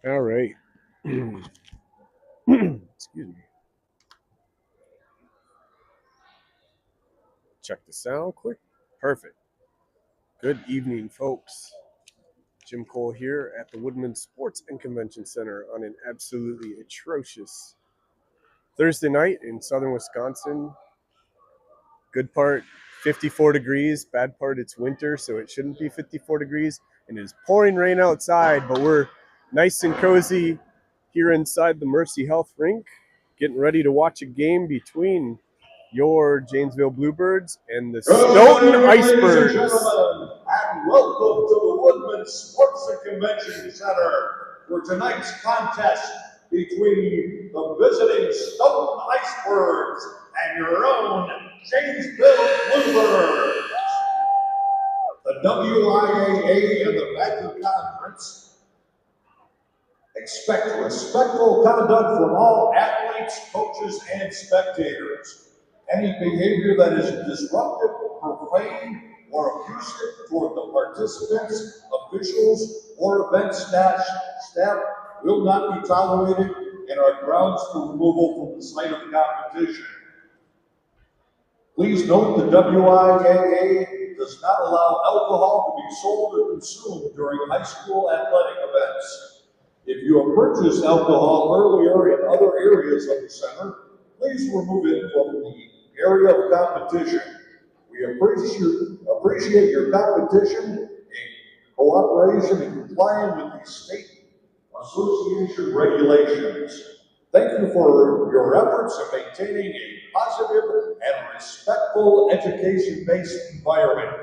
All right. Excuse me. Check the sound quick. Perfect. Good evening, folks. Jim Cole here at the Woodman Sports and Convention Center on an absolutely atrocious Thursday night in southern Wisconsin. Good part, 54 degrees. Bad part, it's winter, so it shouldn't be 54 degrees. And it is pouring rain outside, but we're nice and cozy here inside the Mercy Health Rink, getting ready to watch a game between your Janesville Bluebirds and the Stoughton Icebergs. And welcome to the Woodman Sports and Convention Center for tonight's contest between the visiting Stoughton Icebergs and your own Janesville Bluebirds. The WIAA and the Badger Conference expect respectful conduct from all athletes, coaches, and spectators. Any behavior that is disruptive, profane, or abusive toward the participants, officials, or event staff will not be tolerated and are grounds for removal from the site of competition. Please note the WIAA does not allow alcohol to be sold or consumed during high school athletic events. If you have purchased alcohol earlier in other areas of the center, please remove it from the area of competition. We appreciate your competition and cooperation in complying with the state association regulations. Thank you for your efforts in maintaining a positive and respectful education-based environment.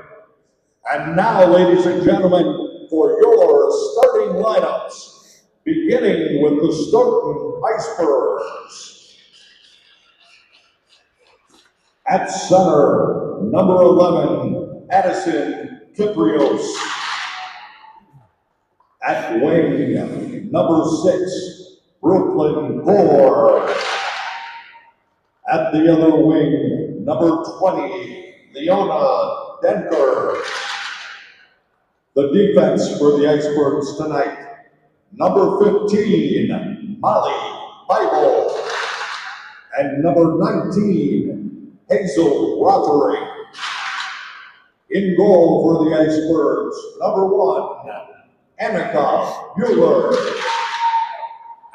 And now, ladies and gentlemen, for your starting lineups, beginning with the Stoughton Icebergs. At center, number 11, Addison Kiprios. At wing, number 6, Brooklyn Gore. At the other wing, number 20, Leona Denker. The defense for the Icebergs tonight, number 15, Molly Bible. And number 19, Hazel Rothery. In goal for the Icebergs, number 1, Annika Mueller.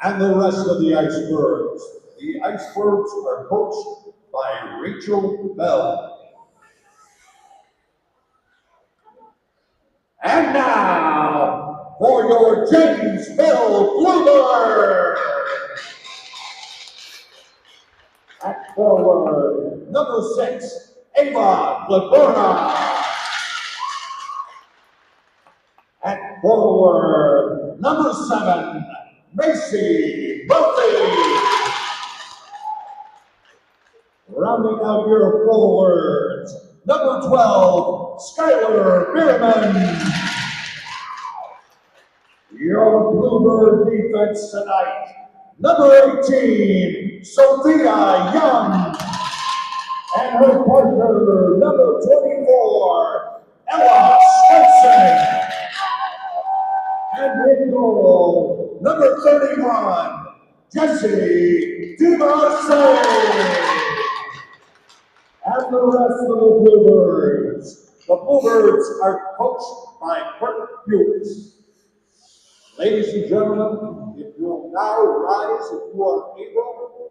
And the rest of the Icebergs. The Icebergs are coached by Rachel Bell. And now, for your Janesville Bluebirds. At forward, number 6, Ava Laburna. At forward, number 7, Macy Murphy. Rounding out your forwards, number 12, Skylar Bierman. Your Bluebird defense tonight, number 18, Sophia Young. And her partner, number 24, Ella Swenson. And in goal, number 31, Jesse DiMarsay. And the rest of the Bluebirds. The Bluebirds are coached by Kurt Hughes. Ladies and gentlemen, if you will now rise if you are able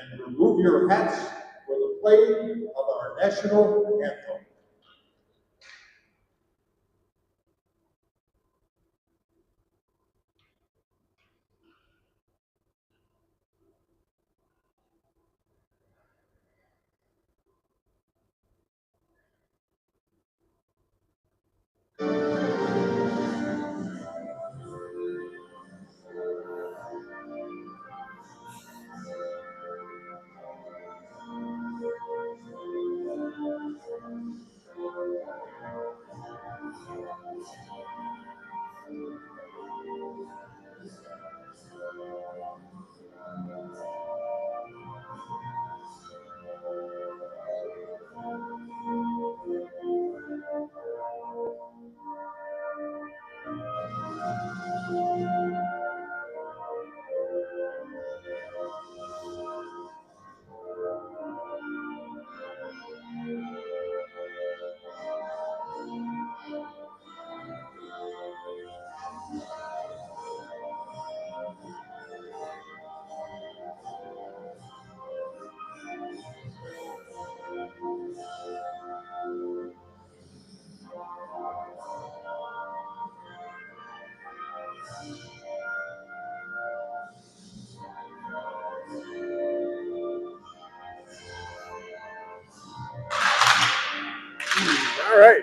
and remove your hats for the playing of our national anthem. All right.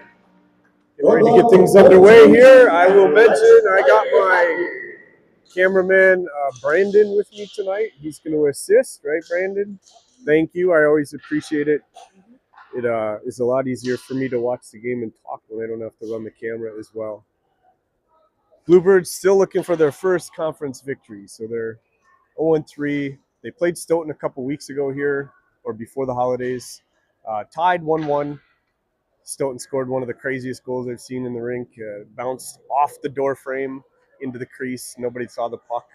Getting ready to get things underway here. I will mention I got my cameraman Brandon with me tonight. He's going to assist, right, Brandon? Thank you. I always appreciate it. It is a lot easier for me to watch the game and talk when I don't have to run the camera as well. Bluebirds still looking for their first conference victory. So they're 0-3. They played Stoughton a couple weeks ago here, or before the holidays. Tied 1-1. Stoughton scored one of the craziest goals I've seen in the rink. Bounced off the door frame into the crease. Nobody saw the puck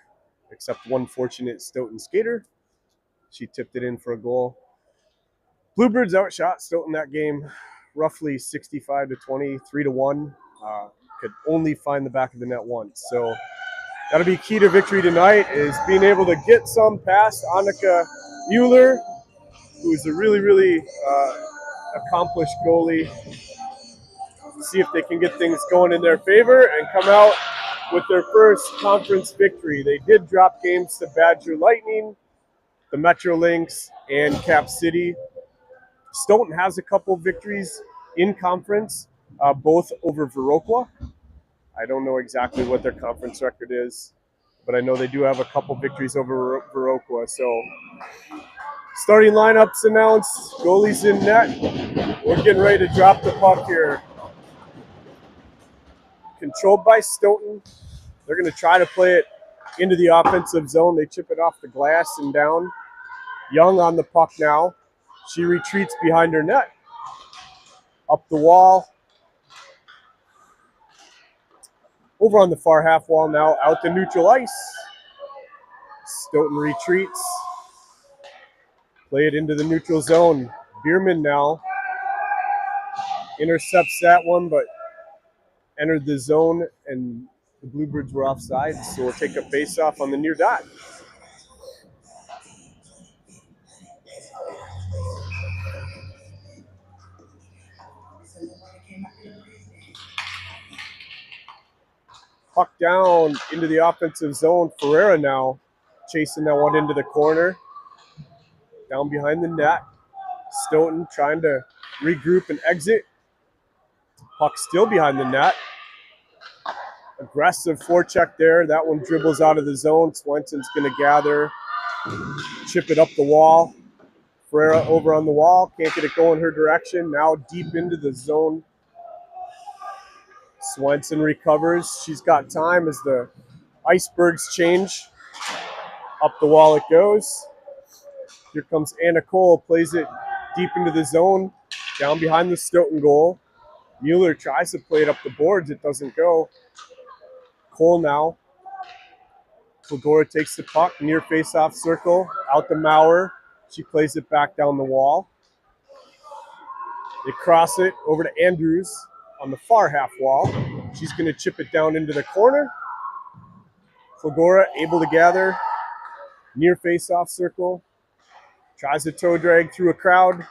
except one fortunate Stoughton skater. She tipped it in for a goal. Bluebirds outshot Stoughton that game, roughly 65-20, 3-1. Could only find the back of the net once. So that'll be key to victory tonight, is being able to get some past Annika Mueller, who's a really, really accomplished goalie. See if they can get things going in their favor and come out with their first conference victory. They did drop games to Badger Lightning, the Metro Lynx, and Cap City. Stoughton has a couple victories in conference, both over Viroqua. I don't know exactly what their conference record is, but I know they do have a couple victories over Viroqua. So starting lineups announced, goalies in net. We're getting ready to drop the puck here. Controlled by Stoughton. They're going to try to play it into the offensive zone. They chip it off the glass and down. Young on the puck now. She retreats behind her net. Up the wall. Over on the far half wall now, out to neutral ice. Stoughton retreats. Play it into the neutral zone. Bierman now intercepts that one, but entered the zone, and the Bluebirds were offside, so we'll take a face-off on the near dot. Puck down into the offensive zone. Ferreira now chasing that one into the corner. Down behind the net. Stoughton trying to regroup and exit. Puck still behind the net. Aggressive forecheck there. That one dribbles out of the zone. Swenson's going to gather. Chip it up the wall. Ferreira over on the wall. Can't get it going her direction. Now deep into the zone. Swenson recovers. She's got time as the icebergs change. Up the wall it goes. Here comes Anna Cole. Plays it deep into the zone. Down behind the Stoughton goal. Mueller tries to play it up the boards. It doesn't go. Cole now. Klagora takes the puck near face-off circle. Out to Maurer. She plays it back down the wall. They cross it over to Andrews on the far half wall. She's going to chip it down into the corner. Klagora able to gather near face-off circle. Tries to toe drag through a crowd.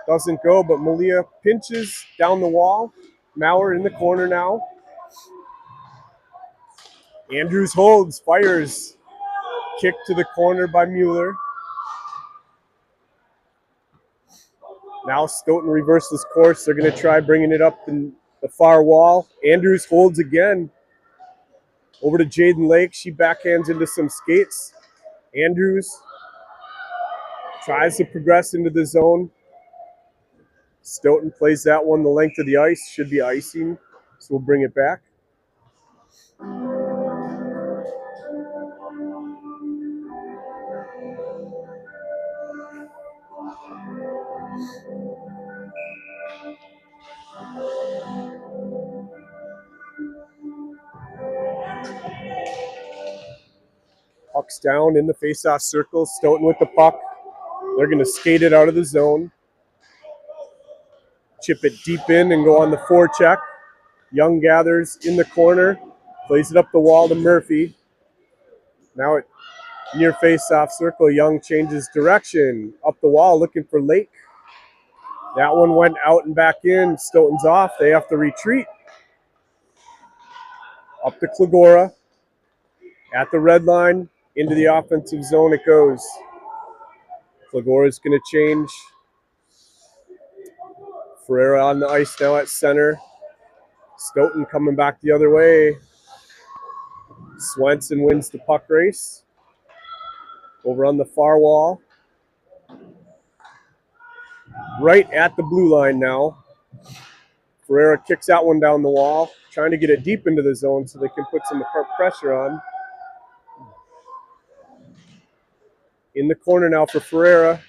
Doesn't go, but Malia pinches down the wall. Maurer in the corner now. Andrews holds, fires. Kick to the corner by Mueller. Now Stoughton reverses course. They're going to try bringing it up in the far wall. Andrews holds again. Over to Jaden Lake. She backhands into some skates. Andrews tries to progress into the zone. Stoughton plays that one the length of the ice. Should be icing, so we'll bring it back. Puck's down in the face-off circle. Stoughton with the puck. They're going to skate it out of the zone. Chip it deep in and go on the forecheck. Young gathers in the corner. Plays it up the wall to Murphy. Now at near face-off circle, Young changes direction. Up the wall looking for Lake. That one went out and back in. Stoughton's off. They have to retreat. Up to Klagora. At the red line, into the offensive zone it goes. Flagora is going to change. Ferreira on the ice now at center. Stoughton coming back the other way. Swenson wins the puck race. Over on the far wall. Right at the blue line now. Ferreira kicks that one down the wall, trying to get it deep into the zone so they can put some pressure on. In the corner now for Ferreira.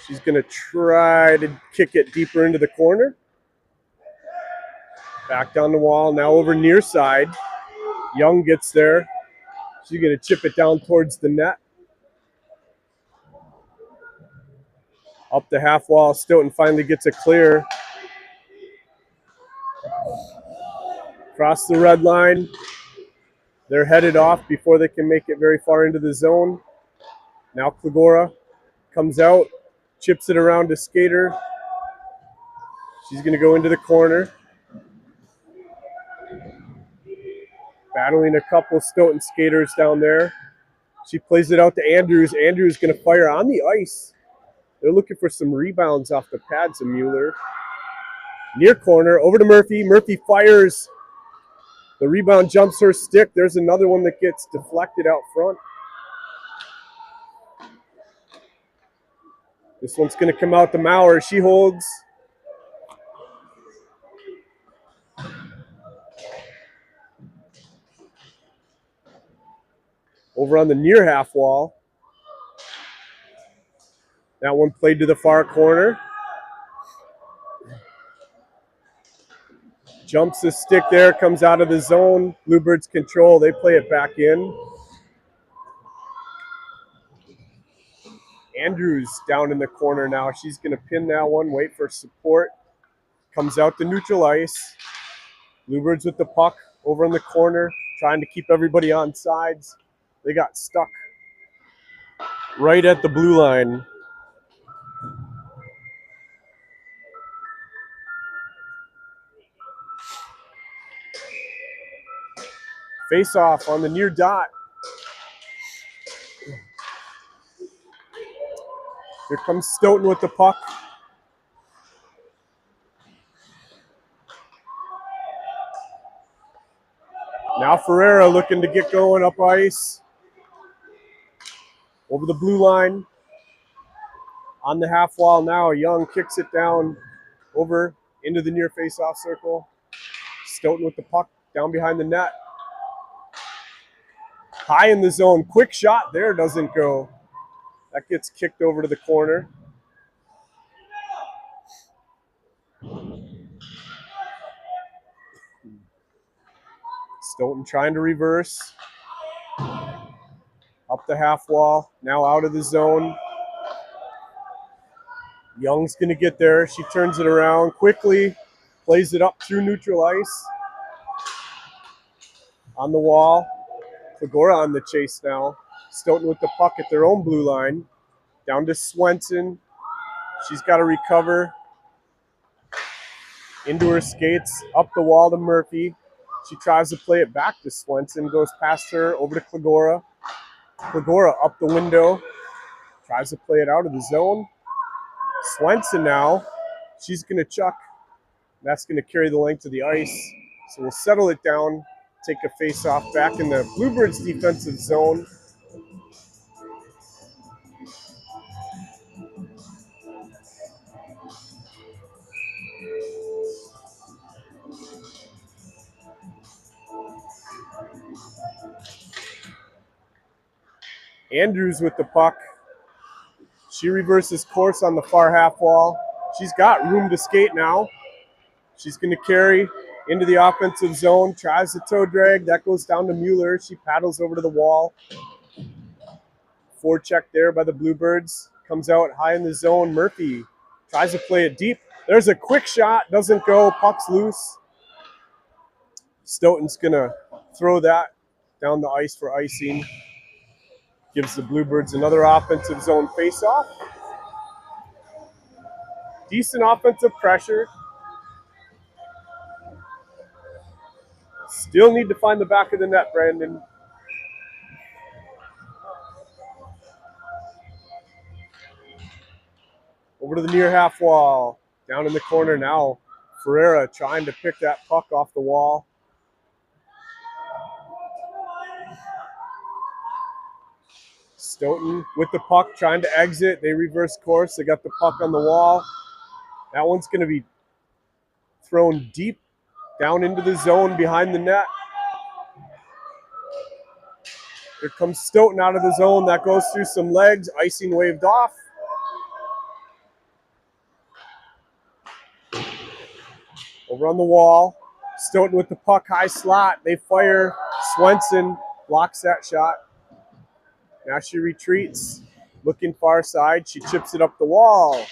She's going to try to kick it deeper into the corner. Back down the wall, now over near side. Young gets there. She's going to chip it down towards the net. Up the half wall, Stoughton finally gets it clear. Across the red line. They're headed off before they can make it very far into the zone. Now Klagora comes out, chips it around to Skater. She's going to go into the corner. Battling a couple Stoughton skaters down there. She plays it out to Andrews. Andrews going to fire on the ice. They're looking for some rebounds off the pads of Mueller. Near corner, over to Murphy. Murphy fires. The rebound jumps her stick. There's another one that gets deflected out front. This one's going to come out to Maurer. She holds. Over on the near half wall. That one played to the far corner. Jumps the stick there, comes out of the zone. Bluebirds control. They play it back in. Andrews down in the corner now. She's going to pin that one, wait for support. Comes out to neutral ice. Bluebirds with the puck over in the corner, trying to keep everybody on sides. They got stuck right at the blue line. Face off on the near dot. Here comes Stoughton with the puck. Now Ferreira looking to get going up ice. Over the blue line. On the half wall now, Young kicks it down over into the near face-off circle. Stoughton with the puck down behind the net. High in the zone. Quick shot there, doesn't go. That gets kicked over to the corner. Stoughton trying to reverse. Up the half wall, now out of the zone. Young's going to get there. She turns it around quickly, plays it up through neutral ice. On the wall, Klagora on the chase now. Stoughton with the puck at their own blue line. Down to Swenson. She's got to recover. Into her skates, up the wall to Murphy. She tries to play it back to Swenson, goes past her, over to Klagora. Klagora up the window, tries to play it out of the zone. Swenson now, she's going to chuck. That's going to carry the length of the ice. So we'll settle it down, take a face-off back in the Bluebirds defensive zone. Andrews with the puck. She reverses course on the far half wall. She's got room to skate now. She's going to carry into the offensive zone, tries the toe drag. That goes down to Mueller. She paddles over to the wall. Forecheck there by the Bluebirds. Comes out high in the zone. Murphy tries to play it deep. There's a quick shot. Doesn't go. Puck's loose. Stoughton's going to throw that down the ice for icing. Gives the Bluebirds another offensive zone face-off. Decent offensive pressure. Still need to find the back of the net, Brandon. Over to the near half wall. Down in the corner now. Ferreira trying to pick that puck off the wall. Stoughton with the puck trying to exit. They reverse course. They got the puck on the wall. That one's going to be thrown deep down into the zone behind the net. Here comes Stoughton out of the zone. That goes through some legs. Icing waved off. Over on the wall. Stoughton with the puck, high slot. They fire. Swenson blocks that shot. Now she retreats. Looking far side. She chips it up the wall.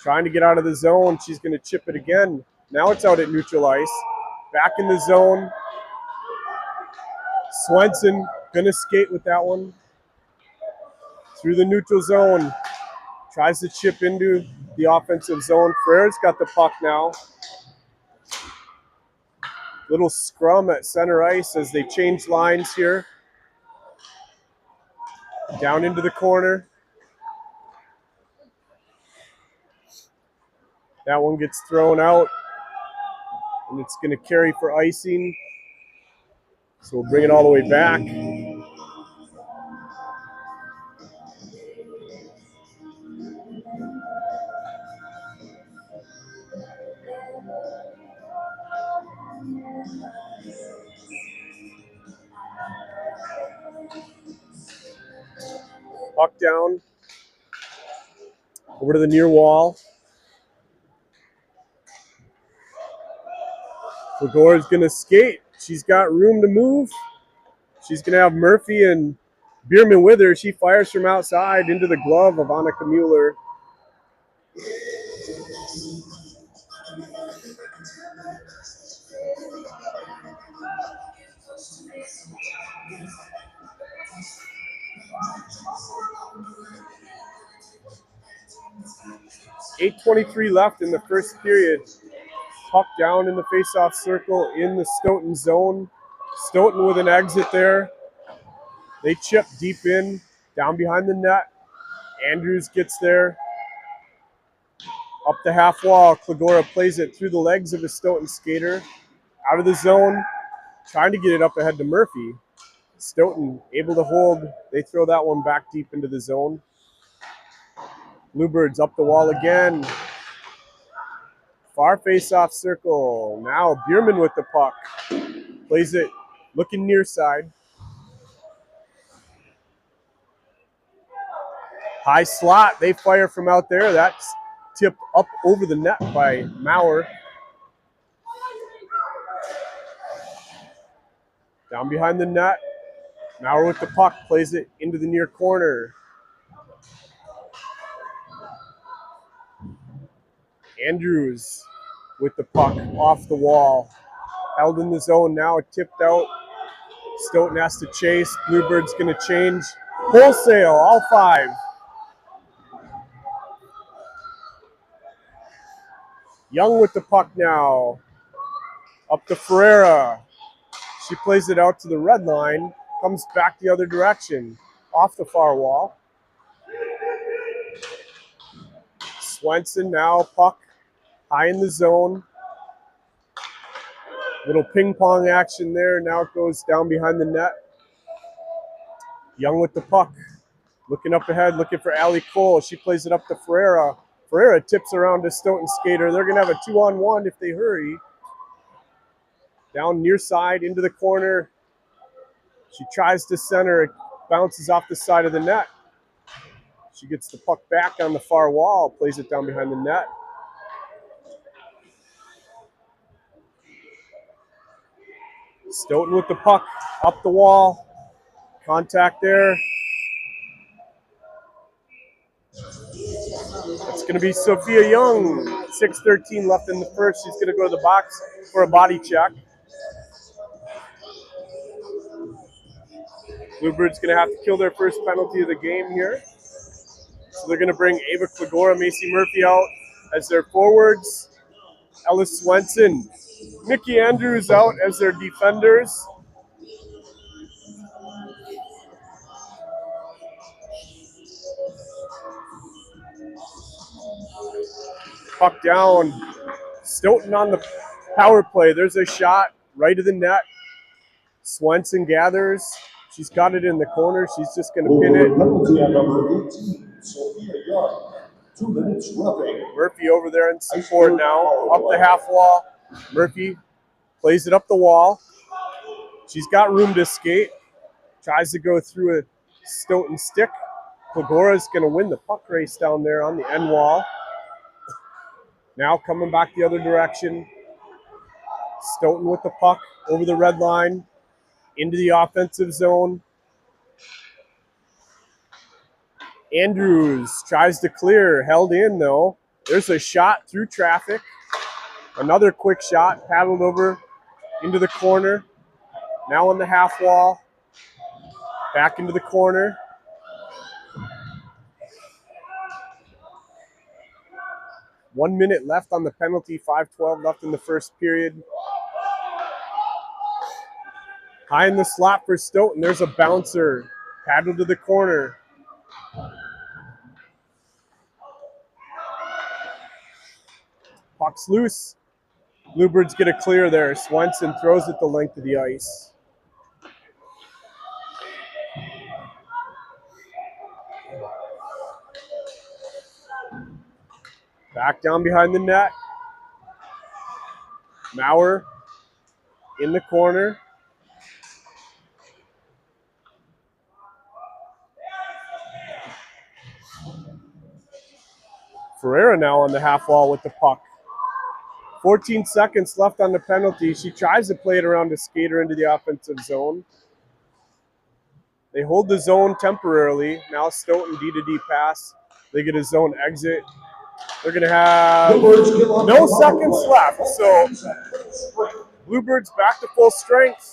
Trying to get out of the zone. She's going to chip it again. Now it's out at neutral ice. Back in the zone. Swenson going to skate with that one. Through the neutral zone. Tries to chip into the offensive zone. Frere's got the puck now. Little scrum at center ice as they change lines here. Down into the corner. That one gets thrown out. And it's going to carry for icing. So we'll bring it all the way back. Puck down. Over to the near wall. Flagore's going to skate. She's got room to move. She's going to have Murphy and Bierman with her. She fires from outside into the glove of Annika Mueller. .8:23 left in the first period. Puck down in the faceoff circle in the Stoughton zone. Stoughton with an exit there. They chip deep in, down behind the net. Andrews gets there. Up the half wall, Klagora plays it through the legs of a Stoughton skater. Out of the zone, trying to get it up ahead to Murphy. Stoughton able to hold. They throw that one back deep into the zone. Bluebirds up the wall again. Far face-off circle. Now Bierman with the puck. Plays it looking near side. High slot. They fire from out there. That's tipped up over the net by Maurer. Down behind the net. Maurer with the puck. Plays it into the near corner. Andrews with the puck off the wall. Held in the zone now. Tipped out. Stoughton has to chase. Bluebird's going to change. Wholesale, all five. Young with the puck now. Up to Ferreira. She plays it out to the red line. Comes back the other direction. Off the far wall. Swenson now, puck high in the zone. Little ping pong action there. Now it goes down behind the net. Young with the puck. Looking up ahead, looking for Allie Cole. She plays it up to Ferreira. Ferreira tips around to Stoughton skater. They're going to have a 2-on-1 if they hurry. Down near side, into the corner. She tries to center. It bounces off the side of the net. She gets the puck back on the far wall. Plays it down behind the net. Stoughton with the puck up the wall. Contact there. It's going to be Sophia Young. 6:13 left in the first. She's going to go to the box for a body check. Bluebirds going to have to kill their first penalty of the game here. So they're going to bring Ava Klagora, Macy Murphy out as their forwards. Ellis Swenson Nikki Andrews out as their defenders. Puck down. Stoughton on the power play. There's a shot right of the net. Swenson gathers. She's got it in the corner. She's just going to pin it. Penalty on number 18, Sophia Young. 2 minutes roughing. Murphy over there in support now. Up the half wall. Murphy plays it up the wall. She's got room to skate. Tries to go through a Stoughton stick. Klegora's going to win the puck race down there on the end wall. Now coming back the other direction. Stoughton with the puck over the red line into the offensive zone. Andrews tries to clear, held in though. There's a shot through traffic. Another quick shot, paddled over into the corner. Now on the half wall. Back into the corner. One minute left on the penalty, 5:12 left in the first period. High in the slot for Stoughton. There's a bouncer. Paddled to the corner. Puck's loose. Bluebirds get a clear there. Swenson throws it the length of the ice. Back down behind the net. Maurer in the corner. Ferreira now on the half wall with the puck. 14 seconds left on the penalty. She tries to play it around to skate her into the offensive zone. They hold the zone temporarily. Now Stoughton D-to-D pass. They get a zone exit. They're going to have no seconds left. So Bluebirds back to full strength.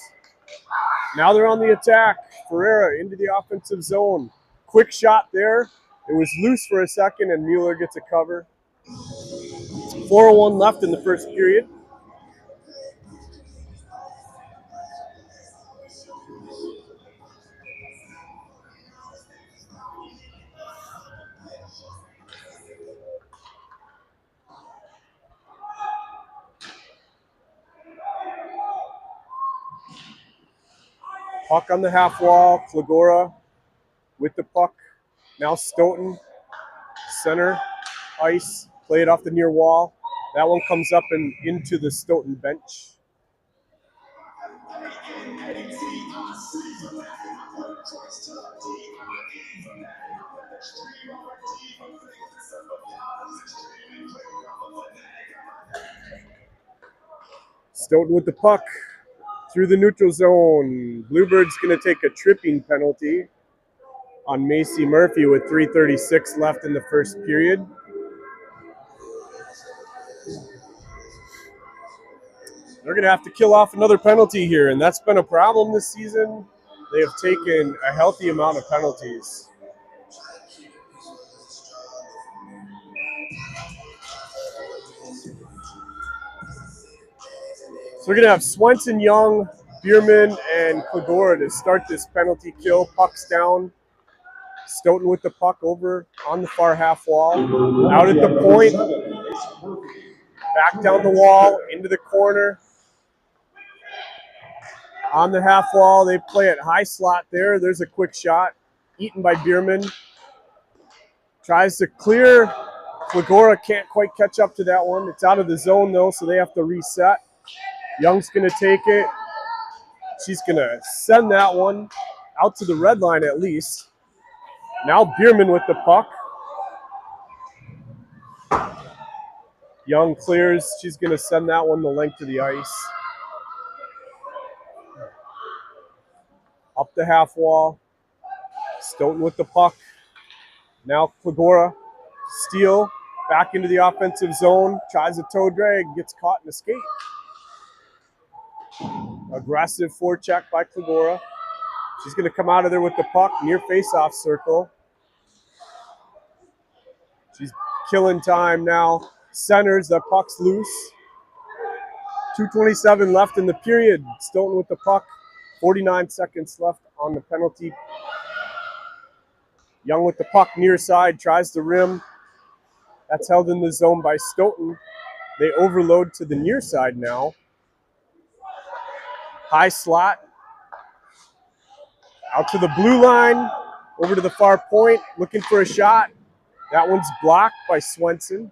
Now they're on the attack. Ferreira into the offensive zone. Quick shot there. It was loose for a second, and Mueller gets a cover. 4:01 left in the first period. Puck on the half wall. Klegora with the puck. Now Stoughton, center ice. Play it off the near wall. That one comes up and into the Stoughton bench. Stoughton with the puck through the neutral zone. Bluebirds going to take a tripping penalty on Macy Murphy with 3:36 left in the first period. They're going to have to kill off another penalty here, and that's been a problem this season. They have taken a healthy amount of penalties. So we're going to have Swenson, Young, Bierman, and Klegora to start this penalty kill. Puck's down. Stoughton with the puck over on the far half wall. Out at the point. Back down the wall, into the corner. On the half wall, they play it high slot there. There's a quick shot. Eaten by Bierman. Tries to clear. Klegora can't quite catch up to that one. It's out of the zone, though, so they have to reset. Young's going to take it. She's going to send that one out to the red line at least. Now Bierman with the puck. Young clears. She's going to send that one the length of the ice. Up the half wall. Stoughton with the puck. Now Klegora. Steal. Back into the offensive zone. Tries a toe drag. Gets caught in a skate. Aggressive forecheck by Klegora. She's going to come out of there with the puck near face-off circle. She's killing time now. Centers. The puck's loose. 2:27 left in the period. Stoughton with the puck. 49 seconds left on the penalty. Young with the puck near side, tries the rim. That's held in the zone by Stoughton. They overload to the near side now. High slot. Out to the blue line. Over to the far point, looking for a shot. That one's blocked by Swenson.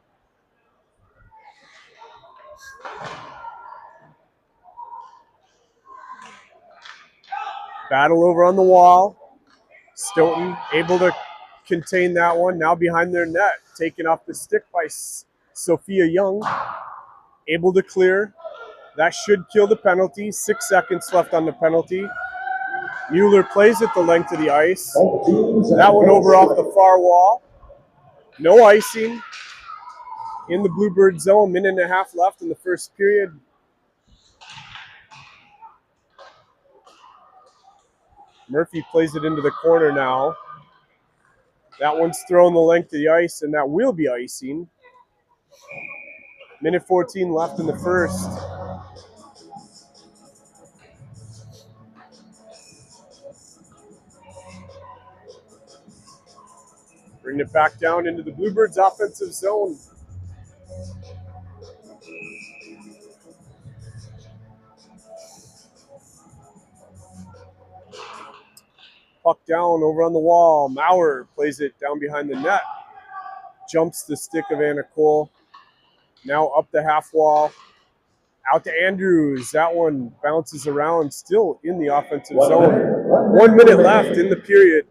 Battle over on the wall. Stoughton able to contain that one. Now behind their net. Taken off the stick by Sophia Young. Able to clear. That should kill the penalty. 6 seconds left on the penalty. Mueller plays it the length of the ice. That one over off the far wall. No icing in the Bluebird zone. Minute and a half left in the first period. Murphy plays it into the corner now. That one's thrown the length of the ice, and that will be icing. Minute 14 left in the first. Bring it back down into the Bluebirds' offensive zone. Puck down over on the wall. Maurer plays it down behind the net. Jumps the stick of Anna Cole. Now up the half wall. Out to Andrews. That one bounces around, still in the offensive zone. 1 minute left in the period.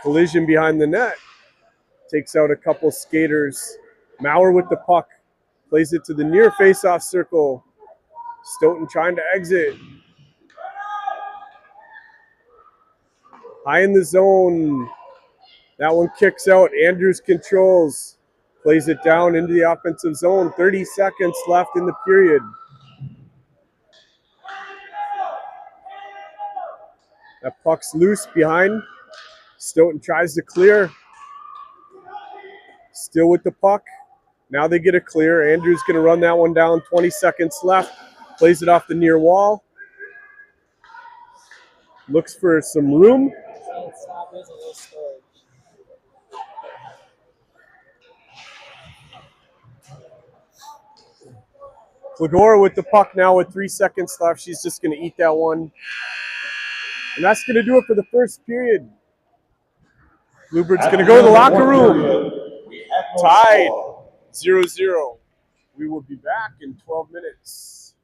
Collision behind the net. Takes out a couple skaters. Maurer with the puck. Plays it to the near face-off circle. Stoughton trying to exit. High in the zone. That one kicks out. Andrews controls. Plays it down into the offensive zone. 30 seconds left in the period. That puck's loose behind. Stoughton tries to clear. Still with the puck. Now they get a clear. Andrews going to run that one down. 20 seconds left. Plays it off the near wall. Looks for some room. Klagora with the puck now with 3 seconds left. She's just going to eat that one. And that's going to do it for the first period. Bluebirds going to go to the locker room. Tied 0-0. We will be back in 12 minutes.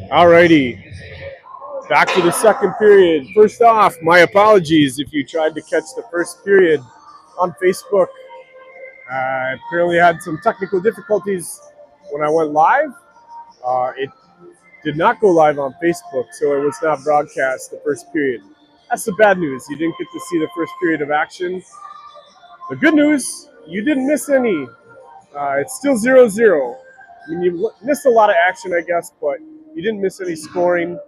Alrighty, back for the second period. First off, my apologies if you tried to catch the first period on Facebook. I apparently had some technical difficulties when I went live. It did not go live on Facebook, so it was not broadcast the first period. That's the bad news. You didn't get to see the first period of action. The good news, you didn't miss any. It's still 0-0. I mean, you missed a lot of action, I guess, but you didn't miss any scoring.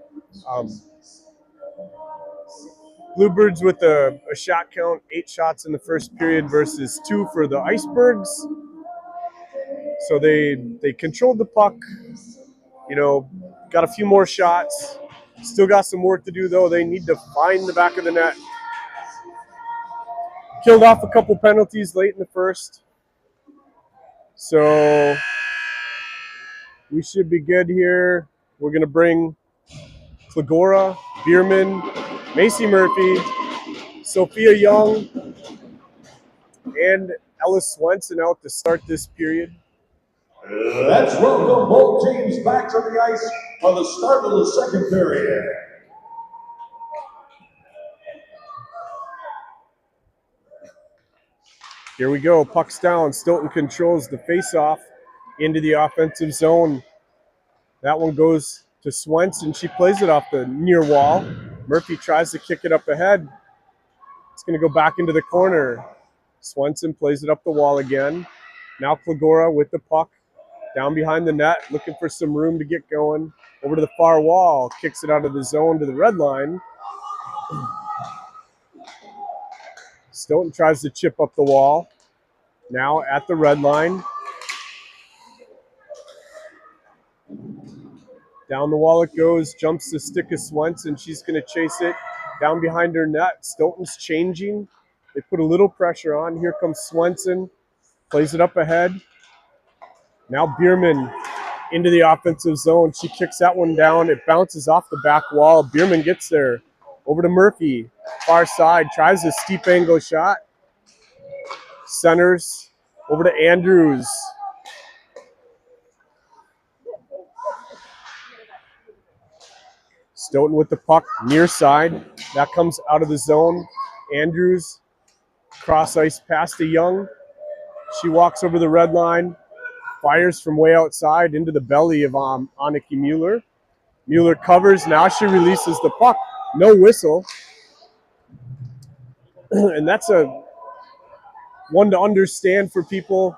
Um, Bluebirds with a shot count, 8 shots in the first period versus 2 for the Icebergs. So they controlled the puck, got a few more shots. Still got some work to do, though. They need to find the back of the net. Killed off a couple penalties late in the first. So we should be good here. We're going to bring Klagora, Bierman, Macy Murphy, Sophia Young, and Ellis Swenson out to start this period. Let's welcome both teams back to the ice for the start of the second period. Here we go. Puck's down. Stoughton controls the face-off into the offensive zone. That one goes to Swenson. She plays it off the near wall. Murphy tries to kick it up ahead. It's going to go back into the corner. Swenson plays it up the wall again. Now Klagora with the puck down behind the net, looking for some room to get going. Over to the far wall. Kicks it out of the zone to the red line. Stoughton tries to chip up the wall. Now at the red line. Down the wall it goes. Jumps the stick of Swenson. She's going to chase it down behind her net. Stoughton's changing. They put a little pressure on. Here comes Swenson. Plays it up ahead. Now Bierman into the offensive zone. She kicks that one down. It bounces off the back wall. Bierman gets there. Over to Murphy. Far side. Tries a steep angle shot. Centers. Over to Andrews. Stoughton with the puck. Near side. That comes out of the zone. Andrews. Cross ice pass to Young. She walks over the red line. Fires from way outside into the belly of Anneke Mueller. Mueller covers. Now she releases the puck. No whistle. And that's a one to understand for people.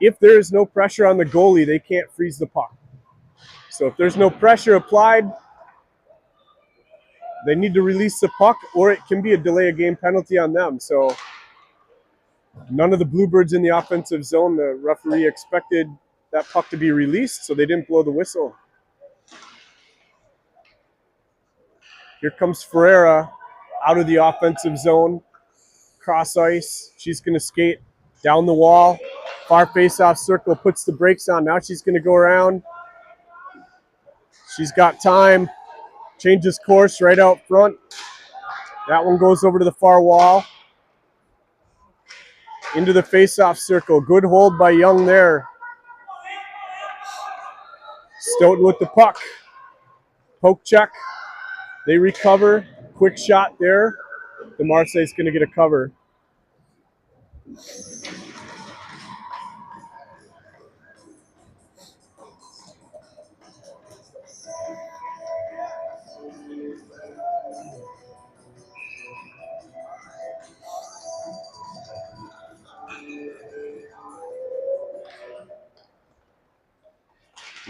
If there is no pressure on the goalie, they can't freeze the puck. So if there's no pressure applied, they need to release the puck, or it can be a delay of game penalty on them. So none of the Bluebirds in the offensive zone, the referee expected that puck to be released, so they didn't blow the whistle. Here comes Ferreira out of the offensive zone. Cross ice. She's going to skate down the wall. Far face-off circle, puts the brakes on. Now she's going to go around. She's got time. Changes course right out front. That one goes over to the far wall. Into the face-off circle. Good hold by Young there. Stoughton with the puck. Poke check. They recover. Quick shot there. The Marseille's going to get a cover.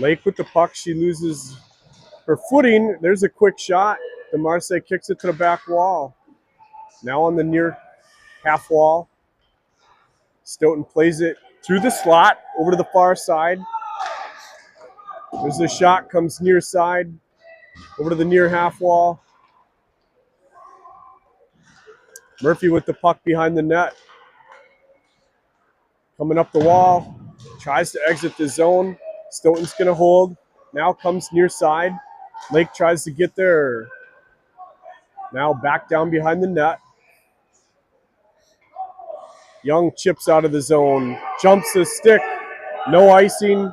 Lake with the puck. She loses her footing. There's a quick shot. The Marseille kicks it to the back wall. Now on the near half wall. Stoughton plays it through the slot over to the far side. There's a shot, comes near side over to the near half wall. Murphy with the puck behind the net. Coming up the wall. Tries to exit the zone. Stoughton's going to hold. Now comes near side. Lake tries to get there. Now back down behind the net. Young chips out of the zone. Jumps the stick. No icing.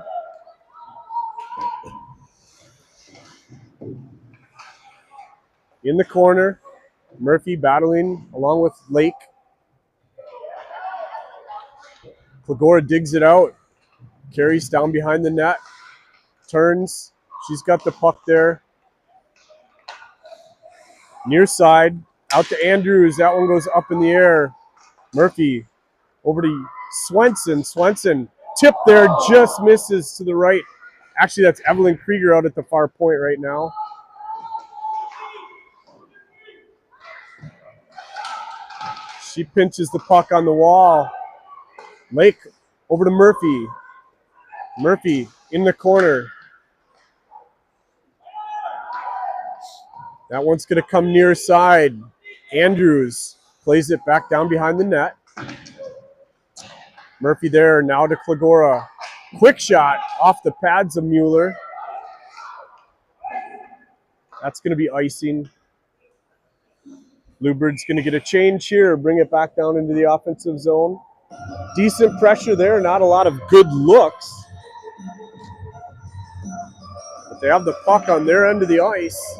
In the corner, Murphy battling along with Lake. Clegora digs it out, carries down behind the net, turns. She's got the puck there. Near side, out to Andrews. That one goes up in the air. Murphy over to Swenson. Swenson tip there, just misses to the right. Actually, that's Evelyn Krieger out at the far point right now. She pinches the puck on the wall. Lake over to Murphy. Murphy in the corner. That one's going to come near side. Andrews plays it back down behind the net. Murphy there, now to Clegora. Quick shot off the pads of Mueller. That's going to be icing. Bluebirds going to get a change here, bring it back down into the offensive zone. Decent pressure there, not a lot of good looks. But they have the puck on their end of the ice.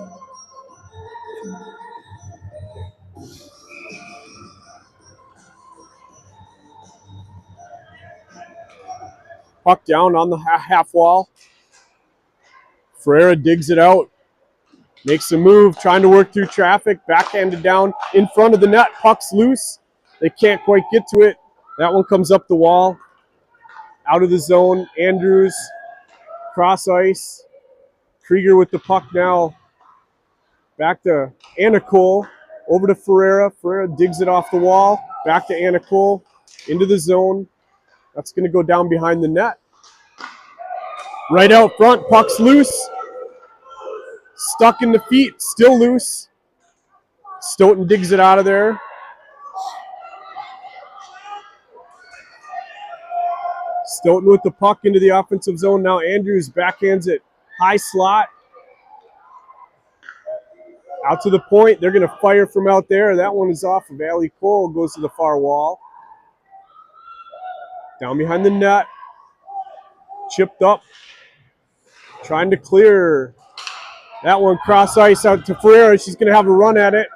Puck down on the half wall. Ferreira digs it out. Makes a move, trying to work through traffic. Backhanded down in front of the net. Puck's loose. They can't quite get to it. That one comes up the wall. Out of the zone. Andrews. Cross ice. Krieger with the puck now. Back to Anna Cole. Over to Ferreira. Ferreira digs it off the wall. Back to Anna Cole. Into the zone. That's going to go down behind the net. Right out front. Puck's loose. Stuck in the feet. Still loose. Stoughton digs it out of there. Stoughton with the puck into the offensive zone. Now Andrews backhands it. High slot. Out to the point. They're going to fire from out there. That one is off of Allie Cole. Goes to the far wall. Down behind the net. Chipped up. Trying to clear. That one cross ice out to Ferreira. She's going to have a run at it.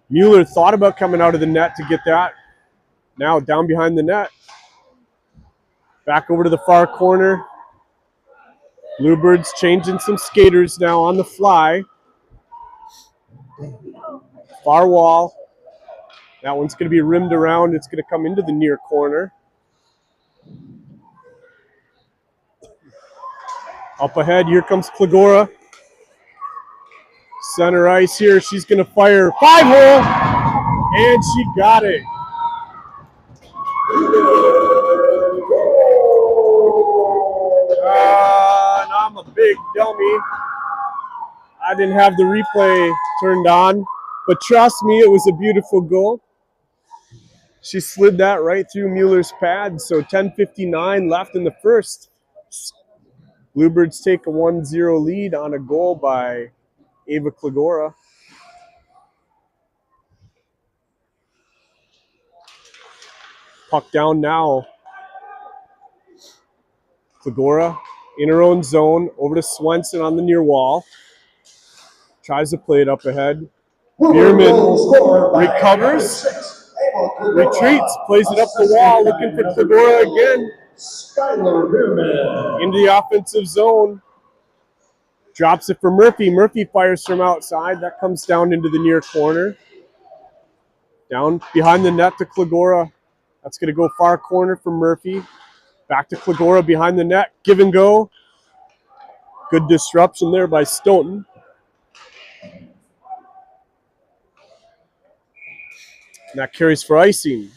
Mueller thought about coming out of the net to get that. Now down behind the net. Back over to the far corner. Bluebirds changing some skaters now on the fly. Far wall. That one's going to be rimmed around. It's going to come into the near corner. Up ahead, here comes Clegora. Center ice here. She's going to fire 5-hole. And she got it. And I'm a big dummy. I didn't have the replay turned on. But trust me, it was a beautiful goal. She slid that right through Mueller's pad. So 10:59 left in the first. Bluebirds take a 1-0 lead on a goal by Ava Clegora. Puck down now. Clegora in her own zone. Over to Swenson on the near wall. Tries to play it up ahead. Bierman recovers. Retreats. Plays it up the wall. Looking for Clegora again. Into the offensive zone. Drops it for Murphy. Murphy fires from outside. That comes down into the near corner. Down behind the net to Clegora. That's going to go far corner for Murphy. Back to Clegora behind the net. Give and go. Good disruption there by Stoughton. And that carries for icing.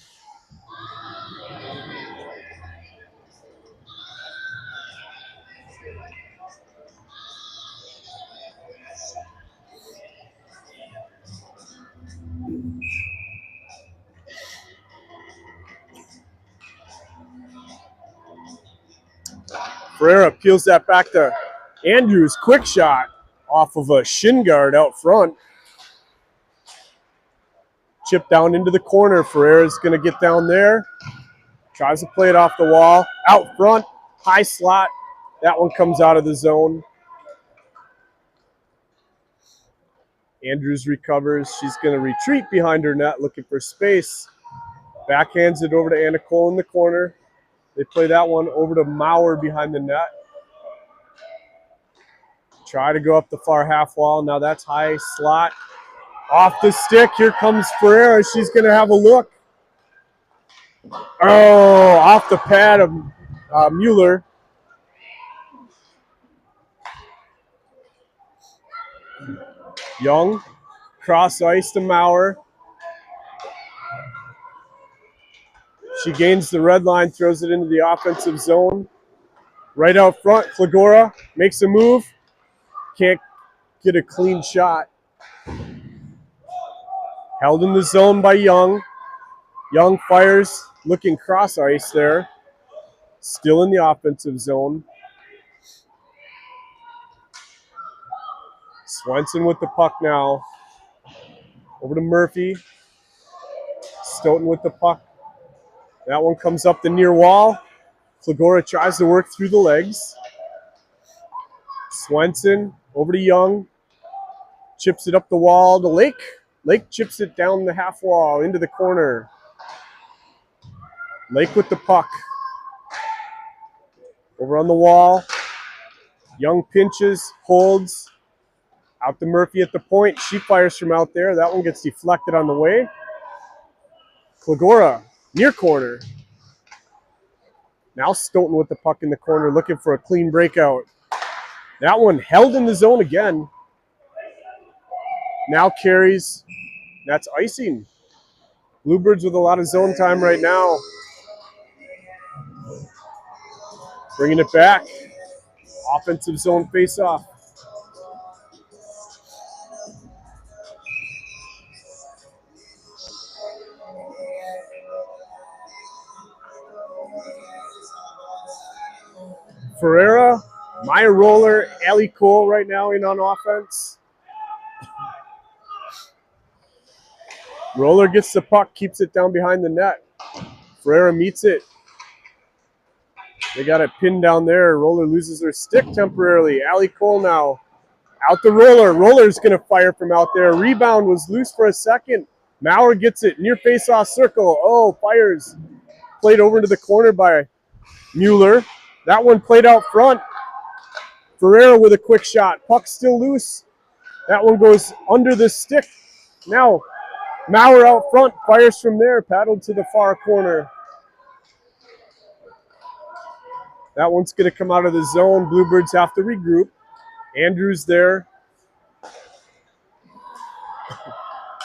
Ferreira peels that back to Andrews. Quick shot off of a shin guard out front. Chip down into the corner. Ferreira's going to get down there. Tries to play it off the wall. Out front. High slot. That one comes out of the zone. Andrews recovers. She's going to retreat behind her net, looking for space. Backhands it over to Anna Cole in the corner. They play that one over to Maurer behind the net. Try to go up the far half wall. Now that's high slot. Off the stick. Here comes Ferreira. She's going to have a look. Oh, off the pad of Mueller. Young. Cross ice to Maurer. She gains the red line, throws it into the offensive zone. Right out front, Klagora makes a move. Can't get a clean shot. Held in the zone by Young. Young fires, looking cross ice there. Still in the offensive zone. Swenson with the puck now. Over to Murphy. Stoughton with the puck. That one comes up the near wall. Klagora tries to work through the legs. Swenson over to Young. Chips it up the wall to Lake. Lake chips it down the half wall into the corner. Lake with the puck. Over on the wall. Young pinches, holds. Out to Murphy at the point. She fires from out there. That one gets deflected on the way. Klagora, near corner. Now Stoughton with the puck in the corner, looking for a clean breakout. That one held in the zone again. Now carries. That's icing. Bluebirds with a lot of zone time right now. Bringing it back. Offensive zone face-off. Ferreira, Maya Roller, Allie Cole right now in on offense. Roller gets the puck, keeps it down behind the net. Ferreira meets it. They got it pinned down there. Roller loses her stick temporarily. Allie Cole now. Out the Roller. Roller's going to fire from out there. Rebound was loose for a second. Maurer gets it. Near face-off circle. Oh, fires. Played over to the corner by Mueller. That one played out front. Ferreira with a quick shot. Puck still loose. That one goes under the stick. Now, Maurer out front. Fires from there. Paddled to the far corner. That one's going to come out of the zone. Bluebirds have to regroup. Andrews there.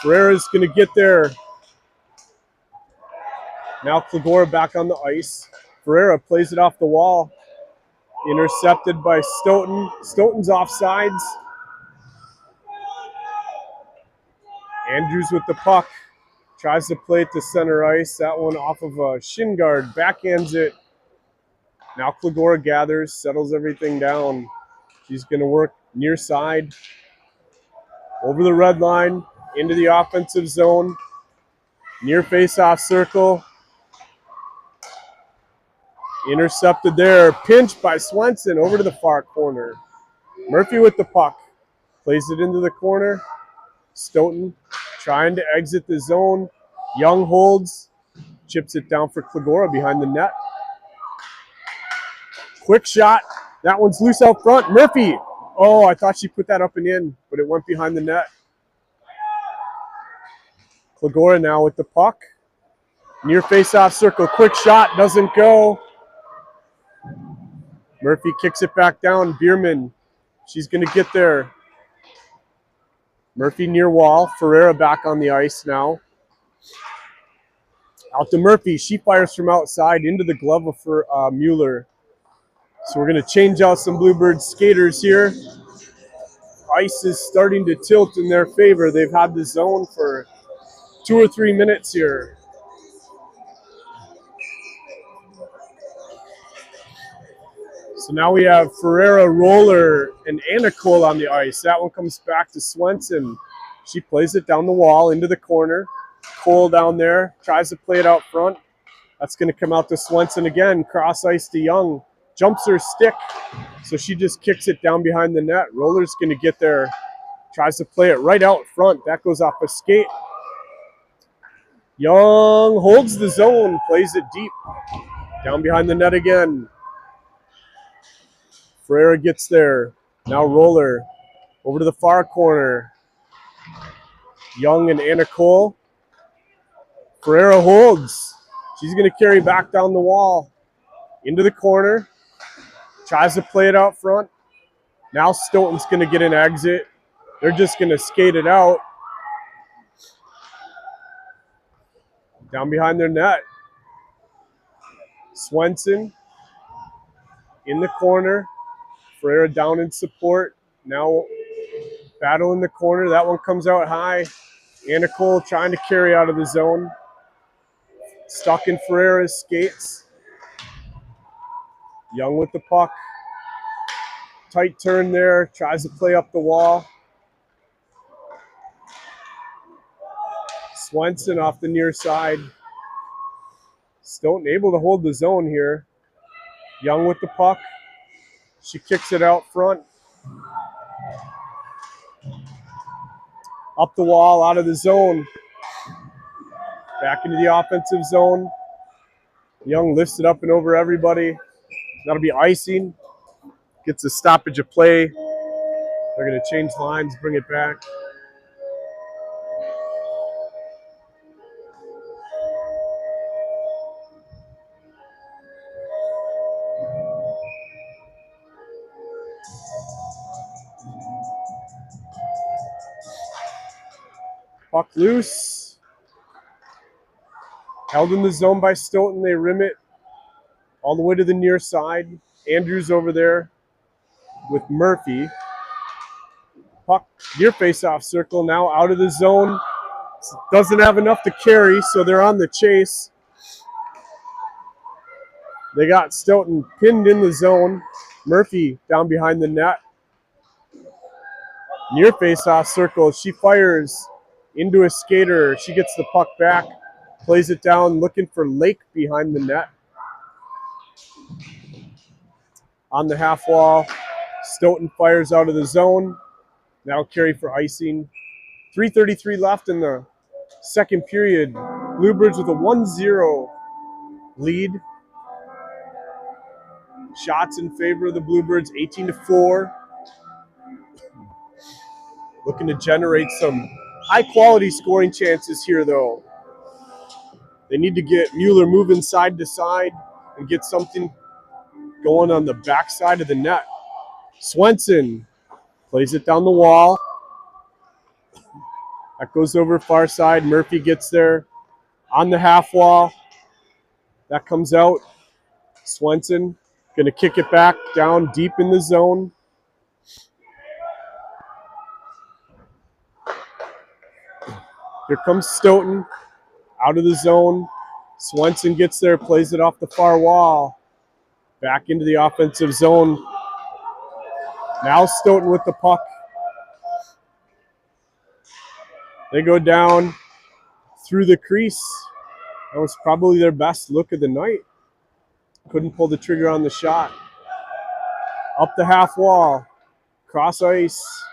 Ferreira's going to get there. Now Klagora back on the ice. Ferreira plays it off the wall. Intercepted by Stoughton. Stoughton's offsides. Andrews with the puck. Tries to play it to center ice. That one off of a shin guard. Backhands it. Now Klagora gathers, settles everything down. She's going to work near side. Over the red line. Into the offensive zone. Near face-off circle. Intercepted there. Pinched by Swenson over to the far corner. Murphy with the puck. Plays it into the corner. Stoughton trying to exit the zone. Young holds. Chips it down for Klagora behind the net. Quick shot. That one's loose out front. Murphy. Oh, I thought she put that up and in, but it went behind the net. Klagora now with the puck. Near face-off circle. Quick shot. Doesn't go. Murphy kicks it back down. Bierman. She's going to get there. Murphy near wall. Ferreira back on the ice now. Out to Murphy. She fires from outside into the glove of Mueller. So we're going to change out some Bluebirds skaters here. Ice is starting to tilt in their favor. They've had the zone for 2 or 3 minutes here. So now we have Ferreira, Roller, and Anna Cole on the ice. That one comes back to Swenson. She plays it down the wall into the corner. Cole down there tries to play it out front. That's going to come out to Swenson again. Cross ice to Young. Jumps her stick. So she just kicks it down behind the net. Roller's going to get there. Tries to play it right out front. That goes off a skate. Young holds the zone, plays it deep. Down behind the net again. Ferreira gets there. Now Roller over to the far corner. Young and Anna Cole. Ferreira holds. She's going to carry back down the wall. Into the corner. Tries to play it out front. Now Stoughton's going to get an exit. They're just going to skate it out. Down behind their net. Swenson in the corner. Ferreira down in support. Now battle in the corner. That one comes out high. Anna Cole trying to carry out of the zone. Stuck in Ferreira's skates. Young with the puck. Tight turn there. Tries to play up the wall. Swenson off the near side. Stoughton able to hold the zone here. Young with the puck. She kicks it out front. Up the wall, out of the zone. Back into the offensive zone. Young lifts it up and over everybody. That'll be icing. Gets a stoppage of play. They're going to change lines, bring it back. Puck loose. Held in the zone by Stoughton. They rim it all the way to the near side. Andrews over there with Murphy. Puck near face-off circle. Now out of the zone. Doesn't have enough to carry, so they're on the chase. They got Stoughton pinned in the zone. Murphy down behind the net. Near face-off circle. She fires into a skater. She gets the puck back. Plays it down, looking for Lake behind the net. On the half wall. Stoughton fires out of the zone. Now carry for icing. 3:33 left in the second period. Bluebirds with a 1-0 lead. Shots in favor of the Bluebirds, 18-4. Looking to generate some high-quality scoring chances here, though. They need to get Mueller moving side to side and get something going on the backside of the net. Swenson plays it down the wall. That goes over far side. Murphy gets there on the half wall. That comes out. Swenson going to kick it back down deep in the zone. Here comes Stoughton out of the zone. Swenson gets there, plays it off the far wall. Back into the offensive zone. Now Stoughton with the puck. They go down through the crease. That was probably their best look of the night. Couldn't pull the trigger on the shot. Up the half wall. Cross ice.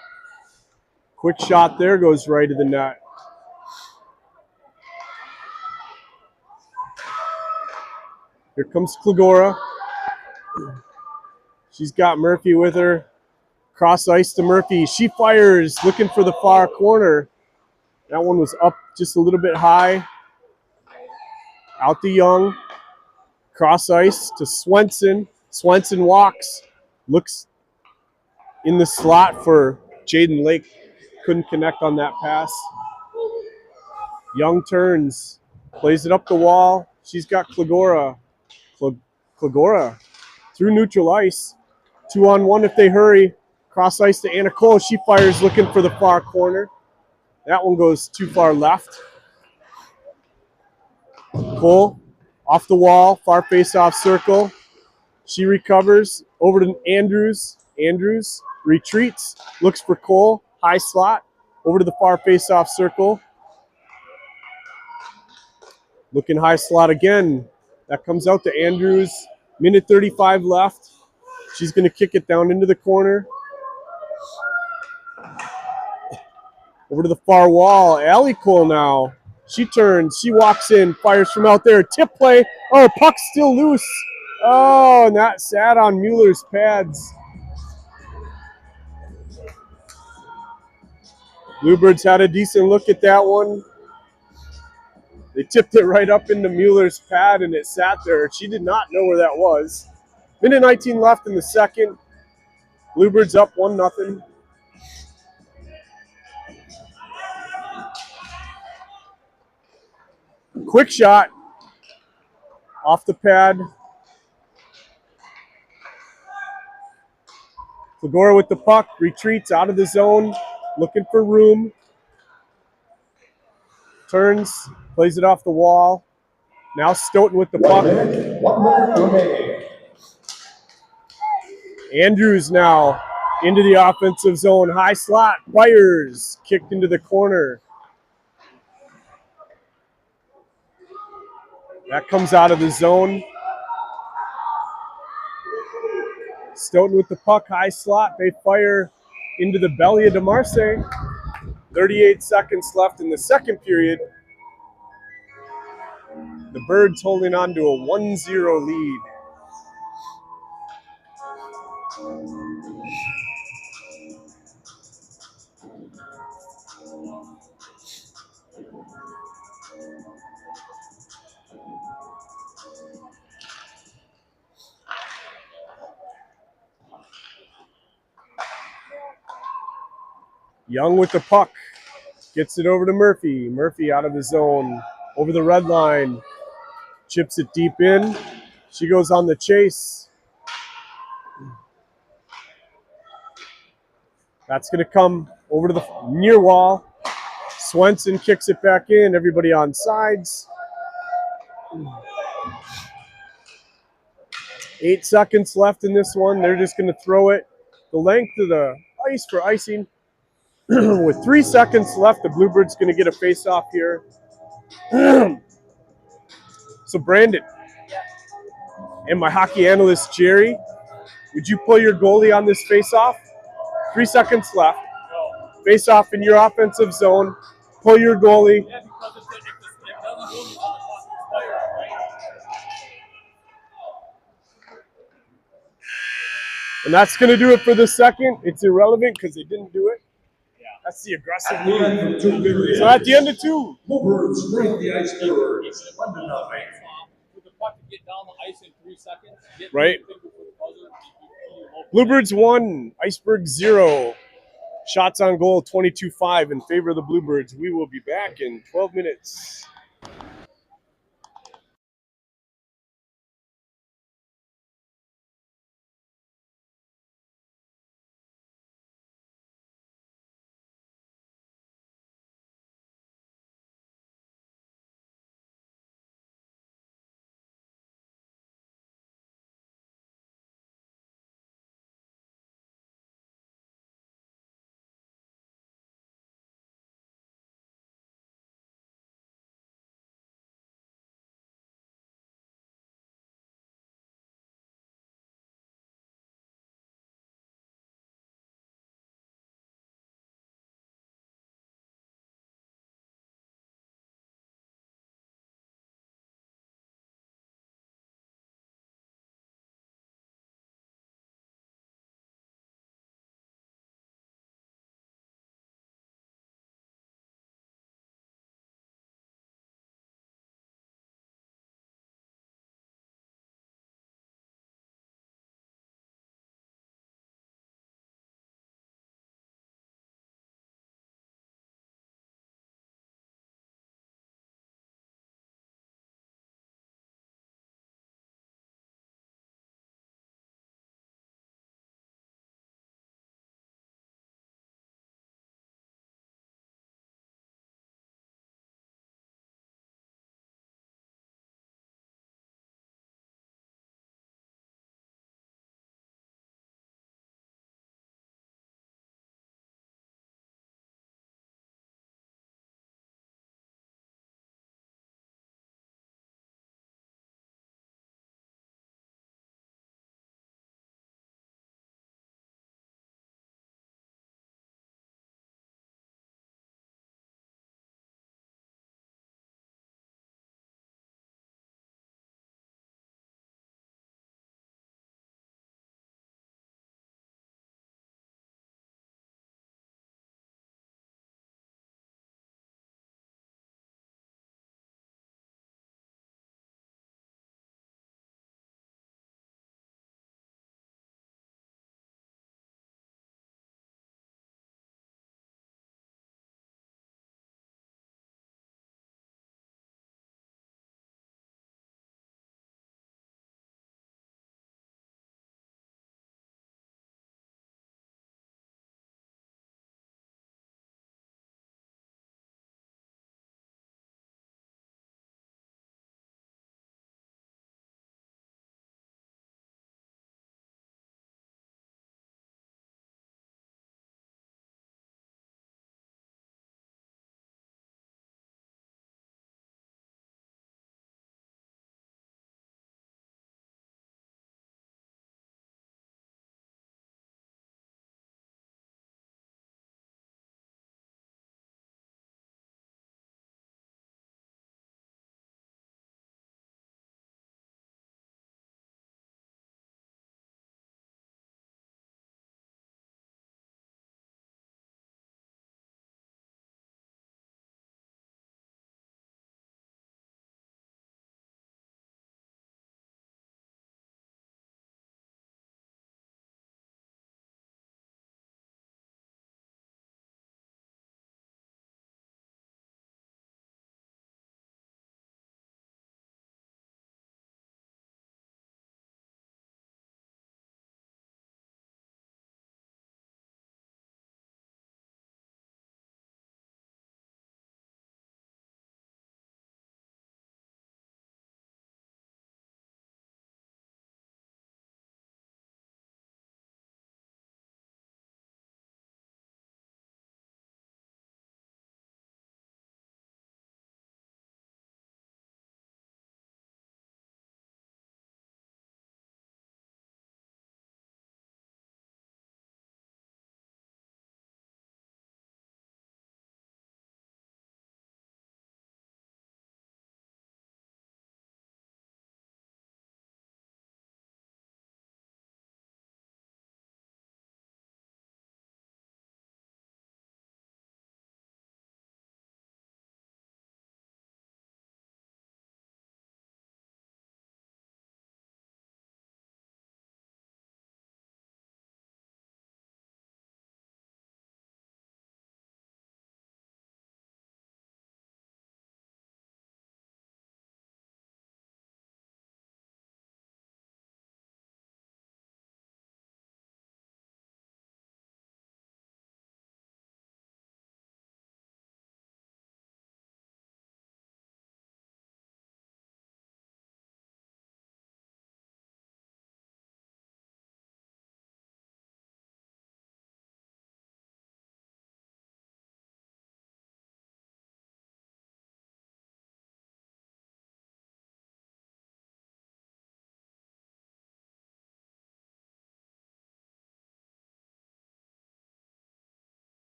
Quick shot there, goes right to the net. Here comes Klagora. She's got Murphy with her. Cross ice to Murphy. She fires, looking for the far corner. That one was up just a little bit high. Out to Young. Cross ice to Swenson. Swenson walks. Looks in the slot for Jaden Lake. Couldn't connect on that pass. Young turns. Plays it up the wall. She's got Klagora. Klagora through neutral ice. 2-on-1 if they hurry. Cross ice to Anna Cole. She fires looking for the far corner. That one goes too far left. Cole off the wall. Far face-off circle. She recovers over to Andrews. Andrews retreats. Looks for Cole. High slot. Over to the far face-off circle. Looking high slot again. That comes out to Andrews. Minute 35 left. She's going to kick it down into the corner. Over to the far wall. Allie Cole now. She turns. She walks in. Fires from out there. Tip play. Oh, puck's still loose. Oh, and that sat on Mueller's pads. Bluebirds had a decent look at that one. They tipped it right up into Mueller's pad, and it sat there. She did not know where that was. Minute 19 left in the second. Bluebirds up 1-0. Quick shot off the pad. Fligora with the puck, retreats out of the zone, looking for room. Turns, plays it off the wall. Now Stoughton with the puck. 1 minute remaining. Andrews now into the offensive zone. High slot, fires, kicked into the corner. That comes out of the zone. Stoughton with the puck, high slot. They fire into the belly of DeMarce. 38 seconds left in the second period. The Birds holding on to a 1-0 lead. Young with the puck. Gets it over to Murphy. Murphy out of the zone. Over the red line. Chips it deep in. She goes on the chase. That's going to come over to the near wall. Swenson kicks it back in. Everybody on sides. 8 seconds left in this one. They're just going to throw it the length of the ice for icing. With 3 seconds left, the Bluebirds going to get a face-off here. So Brandon and my hockey analyst Jerry, would you pull your goalie on this face-off? 3 seconds left. Face-off in your offensive zone. Pull your goalie. Yeah, because if it doesn't move, the other clock expires, right? And that's going to do it for the second. It's irrelevant because they didn't do it. Yeah. That's the aggressive At the end move. of 2 periods. So at the end of 2. Bluebirds lead the Icebirds 1-0. With the puck to get down the ice in 3 seconds, get Right. the finger for the buzzer, Bluebirds 1, Iceberg 0. Shots on goal 22-5 in favor of the Bluebirds. We will be back in 12 minutes.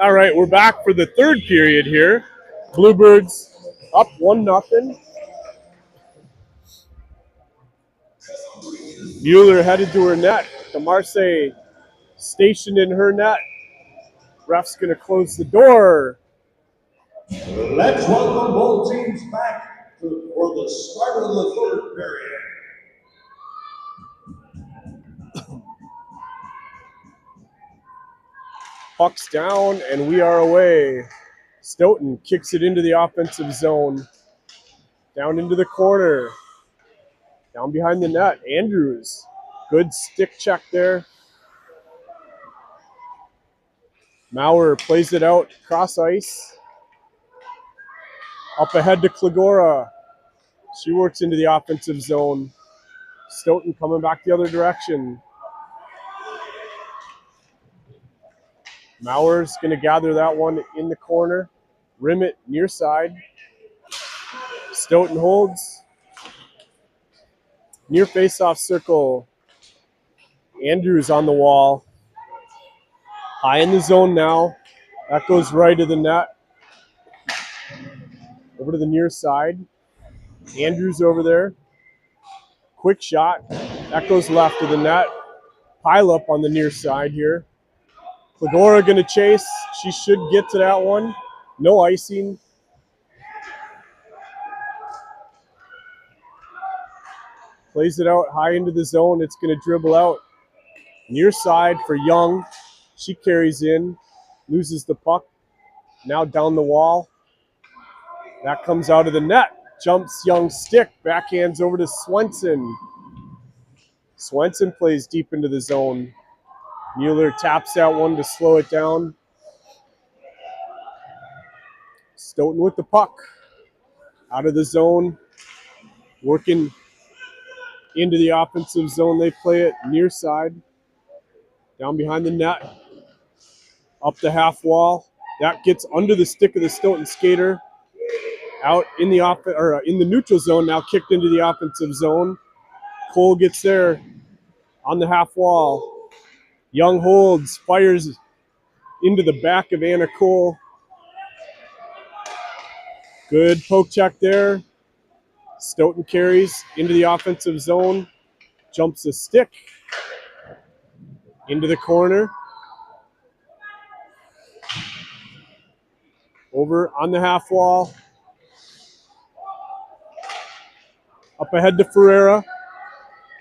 All right, we're back for the third period here. Bluebirds up 1-0. Mueller headed to her net. DeMarce stationed in her net. Ref's going to close the door. Let's welcome both teams back for the start of the third period. Puck's down, and we are away. Stoughton kicks it into the offensive zone. Down into the corner. Down behind the net. Andrews. Good stick check there. Maurer plays it out cross ice. Up ahead to Klagora. She works into the offensive zone. Stoughton coming back the other direction. Maurer's going to gather that one in the corner. Rim it near side. Stoughton holds. Near face-off circle. Andrews on the wall. High in the zone now. That goes right to the net. Over to the near side. Andrews over there. Quick shot. That goes left to the net. Pile up on the near side here. Klagora going to chase. She should get to that one. No icing. Plays it out high into the zone. It's going to dribble out. Near side for Young. She carries in. Loses the puck. Now down the wall. That comes out of the net. Jumps Young's stick. Backhands over to Swenson. Swenson plays deep into the zone. Mueller taps that one to slow it down. Stoughton with the puck. Out of the zone. Working into the offensive zone. They play it near side. Down behind the net. Up the half wall. That gets under the stick of the Stoughton skater. Out in the in the neutral zone. Now kicked into the offensive zone. Cole gets there on the half wall. Young holds, fires into the back of Anna Cole. Good poke check there. Stoughton carries into the offensive zone. Jumps the stick into the corner. Over on the half wall. Up ahead to Ferreira.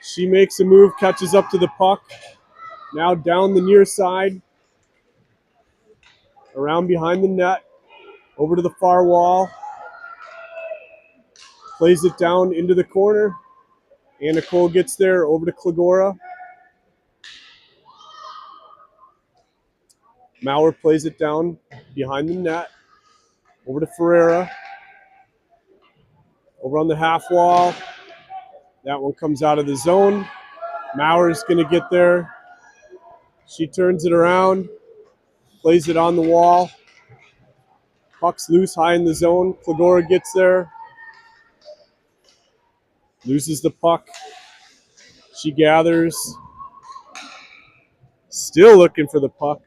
She makes a move, catches up to the puck. Now down the near side. Around behind the net. Over to the far wall. Plays it down into the corner. Anna Cole gets there, over to Klagora. Maurer plays it down behind the net. Over to Ferreira. Over on the half wall. That one comes out of the zone. Maurer's going to get there. She turns it around. Plays it on the wall. Puck's loose high in the zone. Klagora gets there. Loses the puck. She gathers. Still looking for the puck.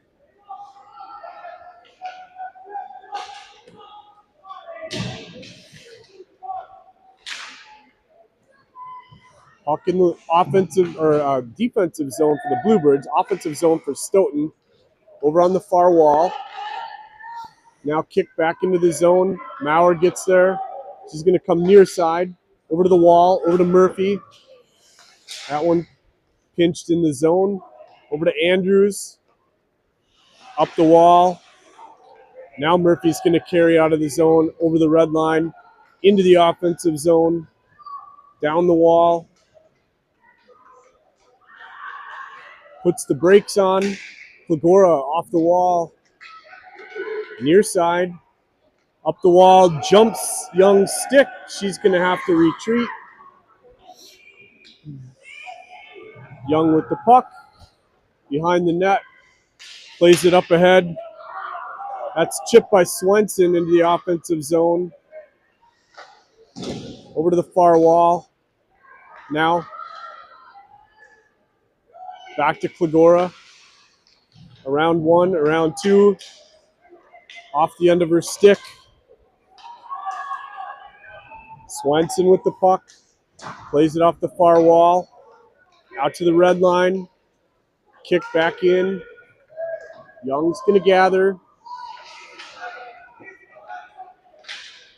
Puck in the offensive or defensive zone for the Bluebirds. Offensive zone for Stoughton. Over on the far wall. Now kicked back into the zone. Maurer gets there. She's going to come near side. Over to the wall. Over to Murphy. That one pinched in the zone. Over to Andrews. Up the wall. Now Murphy's going to carry out of the zone. Over the red line. Into the offensive zone. Down the wall. Puts the brakes on. Klagora off the wall. Near side. Up the wall. Jumps Young's stick. She's going to have to retreat. Young with the puck. Behind the net. Plays it up ahead. That's chipped by Swenson into the offensive zone. Over to the far wall. Now. Back to Klagora. Around one, around two. Off the end of her stick. Swenson with the puck. Plays it off the far wall. Out to the red line. Kick back in. Young's going to gather.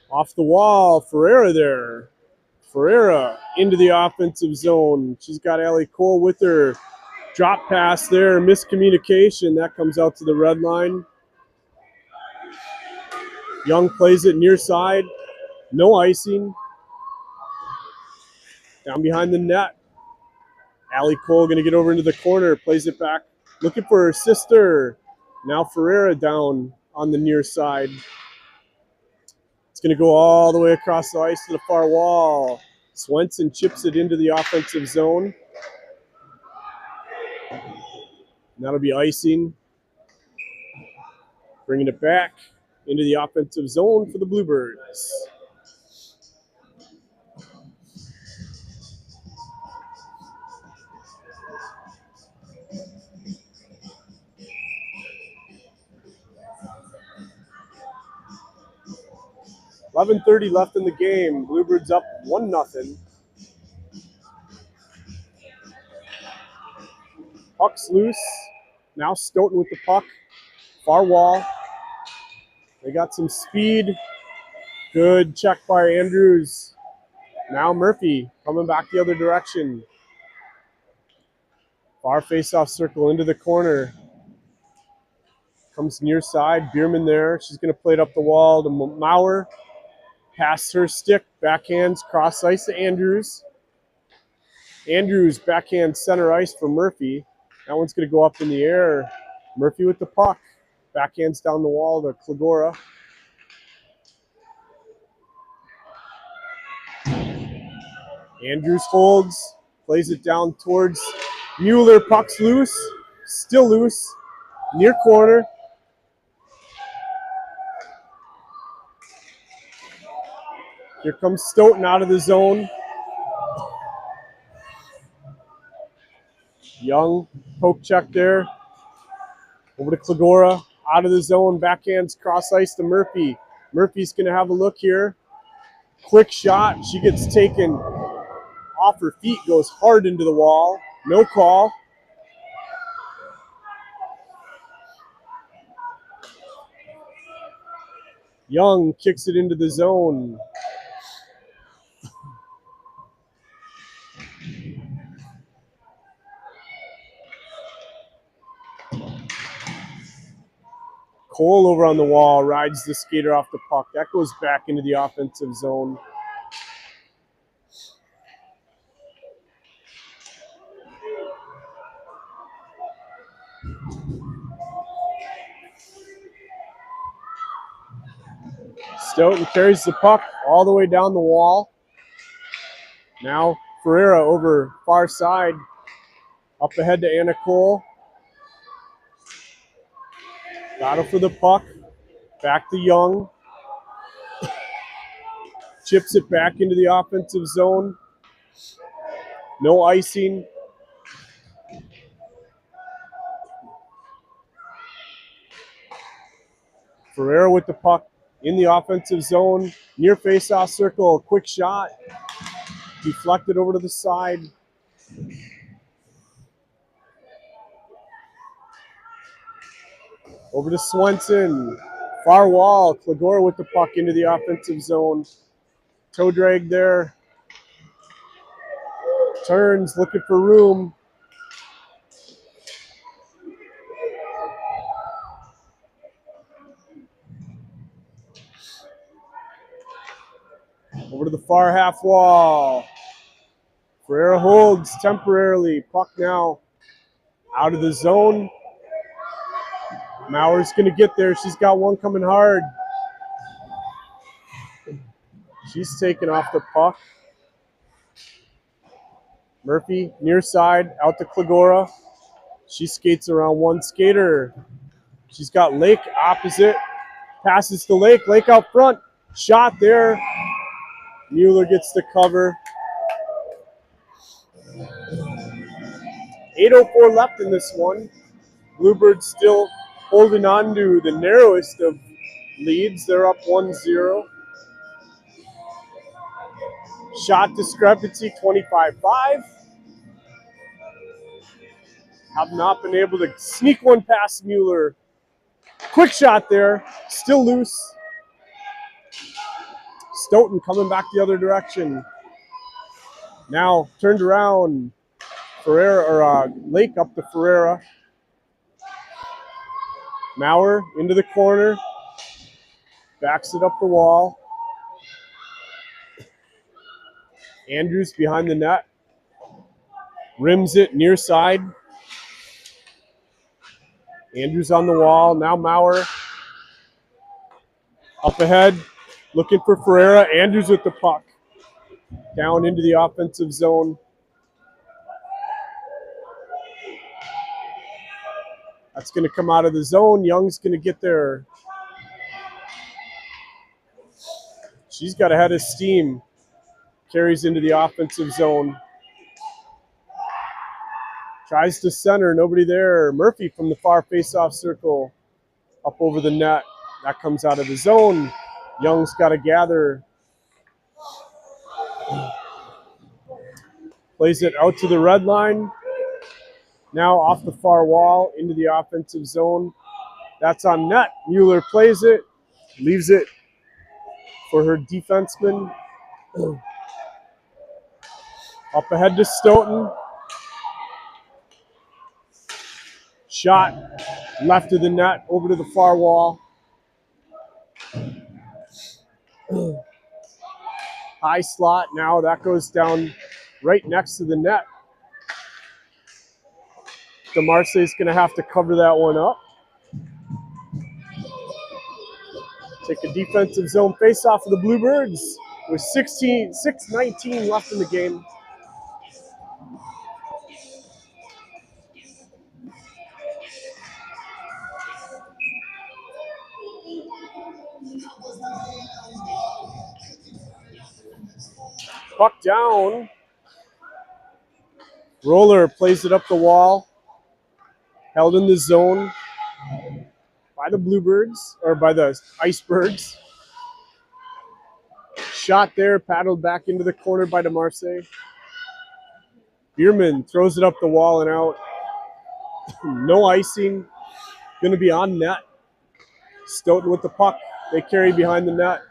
Off the wall. Ferreira there. Ferreira into the offensive zone. She's got Allie Cole with her. Drop pass there. Miscommunication. That comes out to the red line. Young plays it near side. No icing. Down behind the net. Allie Cole going to get over into the corner. Plays it back. Looking for her sister. Now Ferreira down on the near side. It's going to go all the way across the ice to the far wall. Swenson chips it into the offensive zone. And that'll be icing. Bringing it back into the offensive zone for the Bluebirds. .11:30 left in the game. Bluebirds up 1-0. Puck's loose. Now Stoughton with the puck. Far wall. They got some speed. Good check by Andrews. Now Murphy coming back the other direction. Far face-off circle into the corner. Comes near side. Bierman there. She's going to play it up the wall to Maurer. Pass her stick. Backhands cross ice to Andrews. Andrews backhand center ice for Murphy. That one's going to go up in the air. Murphy with the puck. Backhands down the wall to Klagora. Andrews holds. Plays it down towards Mueller. Puck's loose. Still loose. Near corner. Here comes Stoughton out of the zone. Young poke check there. Over to Klagora. Out of the zone. Backhands cross ice to Murphy. Murphy's going to have a look here. Quick shot. She gets taken off her feet. Goes hard into the wall. No call. Young kicks it into the zone. Cole over on the wall, rides the skater off the puck. That goes back into the offensive zone. Stoughton carries the puck all the way down the wall. Now Ferreira over far side. Up ahead to Anna Cole. Battle for the puck. Back to Young. Chips it back into the offensive zone. No icing. Ferreira with the puck in the offensive zone. Near face-off circle. Quick shot. Deflected over to the side. Over to Swenson. Far wall. Klagora with the puck into the offensive zone. Toe drag there. Turns, looking for room. Over to the far half wall. Ferreira holds temporarily. Puck now out of the zone. Maurer's going to get there. She's got one coming hard. She's taken off the puck. Murphy, near side, out to Klagora. She skates around one skater. She's got Lake opposite. Passes to Lake. Lake out front. Shot there. Mueller gets the cover. 8:04 left in this one. Bluebirds still holding on to the narrowest of leads. They're up 1-0. Shot discrepancy 25-5. Have not been able to sneak one past Mueller. Quick shot there, still loose. Stoughton coming back the other direction. Now turned around. Ferreira or Lake up to Ferreira. Maurer into the corner. Backs it up the wall. Andrews behind the net. Rims it near side. Andrews on the wall. Now Maurer. Up ahead. Looking for Ferreira. Andrews with the puck. Down into the offensive zone. That's going to come out of the zone. Young's going to get there. She's got a head of steam. Carries into the offensive zone. Tries to center. Nobody there. Murphy from the far face-off circle. Up over the net. That comes out of the zone. Young's got to gather. Plays it out to the red line. Now off the far wall into the offensive zone. That's on net. Mueller plays it. Leaves it for her defenseman. Up ahead to Stoughton. Shot left of the net over to the far wall. High slot. Now that goes down right next to the net. DeMarse's going to have to cover that one up. Take a defensive zone face-off of the Bluebirds with 6:19 left in the game. Puck down. Roller plays it up the wall. Held in the zone by the Bluebirds, or by the Icebergs. Shot there, paddled back into the corner by DeMarse. Bierman throws it up the wall and out. No icing. Going to be on net. Stoughton with the puck. They carry behind the net.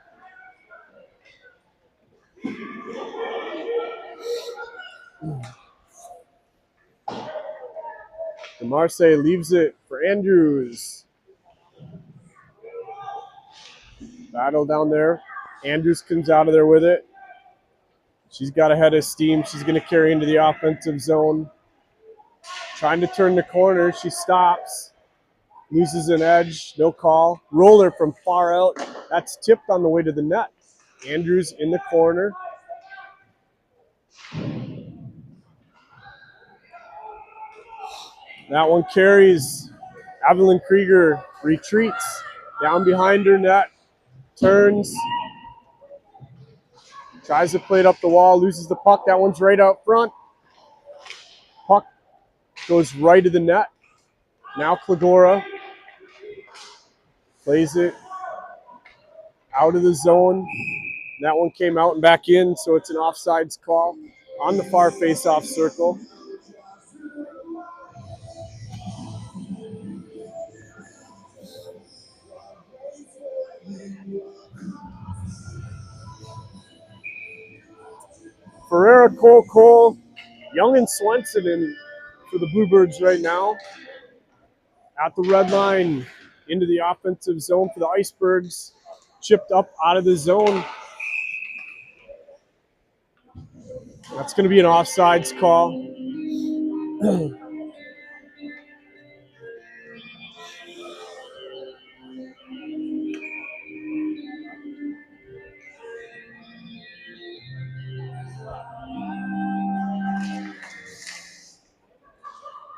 DeMarse leaves it for Andrews. Battle down there. Andrews comes out of there with it. She's got a head of steam. She's going to carry into the offensive zone. Trying to turn the corner. She stops. Loses an edge. No call. Roller from far out. That's tipped on the way to the net. Andrews in the corner. That one carries. Evelyn Krieger retreats. Down behind her net. Turns. Tries to play it up the wall. Loses the puck. That one's right out front. Puck goes right to the net. Now Klagora plays it out of the zone. That one came out and back in, so it's an offsides call on the far face-off circle. Ferreira, Cole, Young and Swenson in for the Bluebirds right now. At the red line, into the offensive zone for the Icebergs. Chipped up out of the zone. That's going to be an offsides call.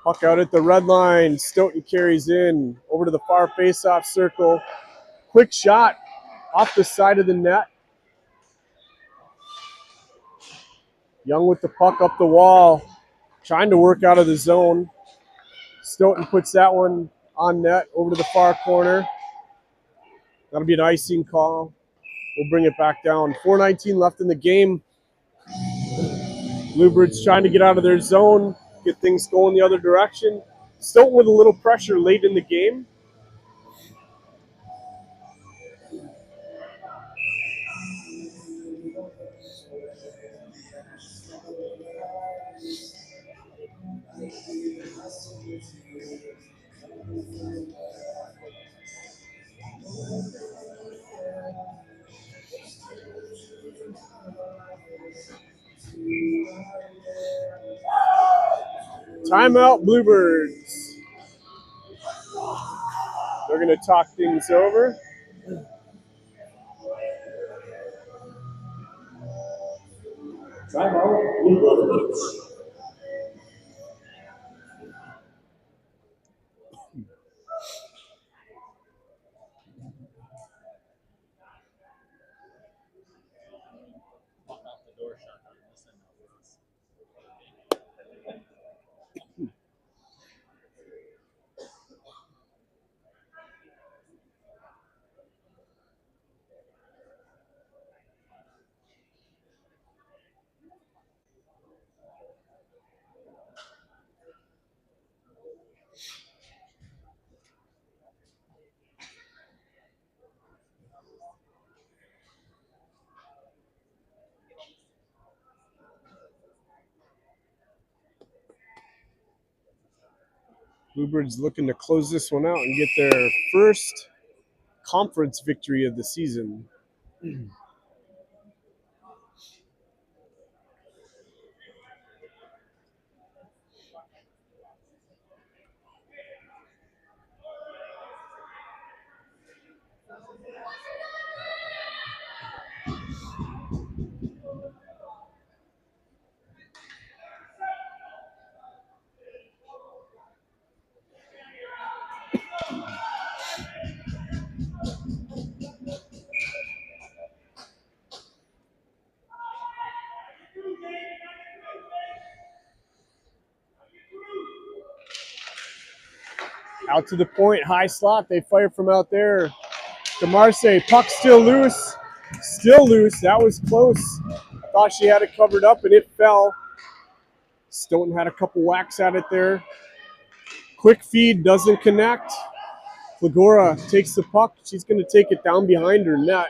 Puck out at the red line. Stoughton carries in over to the far face-off circle. Quick shot off the side of the net. Young with the puck up the wall. Trying to work out of the zone. Stoughton puts that one on net over to the far corner. That'll be an icing call. We'll bring it back down. 4:19 left in the game. Bluebirds trying to get out of their zone, get things going the other direction. Stoughton with a little pressure late in the game. Timeout, Bluebirds. They're going to talk things over. Timeout, Bluebirds. Walk out the door shut on this end. Bluebirds looking to close this one out and get their first conference victory of the season. Out to the point, high slot. They fire from out there. DeMarce, puck still loose. Still loose. That was close. I thought she had it covered up and it fell. Stoughton had a couple whacks at it there. Quick feed doesn't connect. Flagora takes the puck. She's going to take it down behind her net.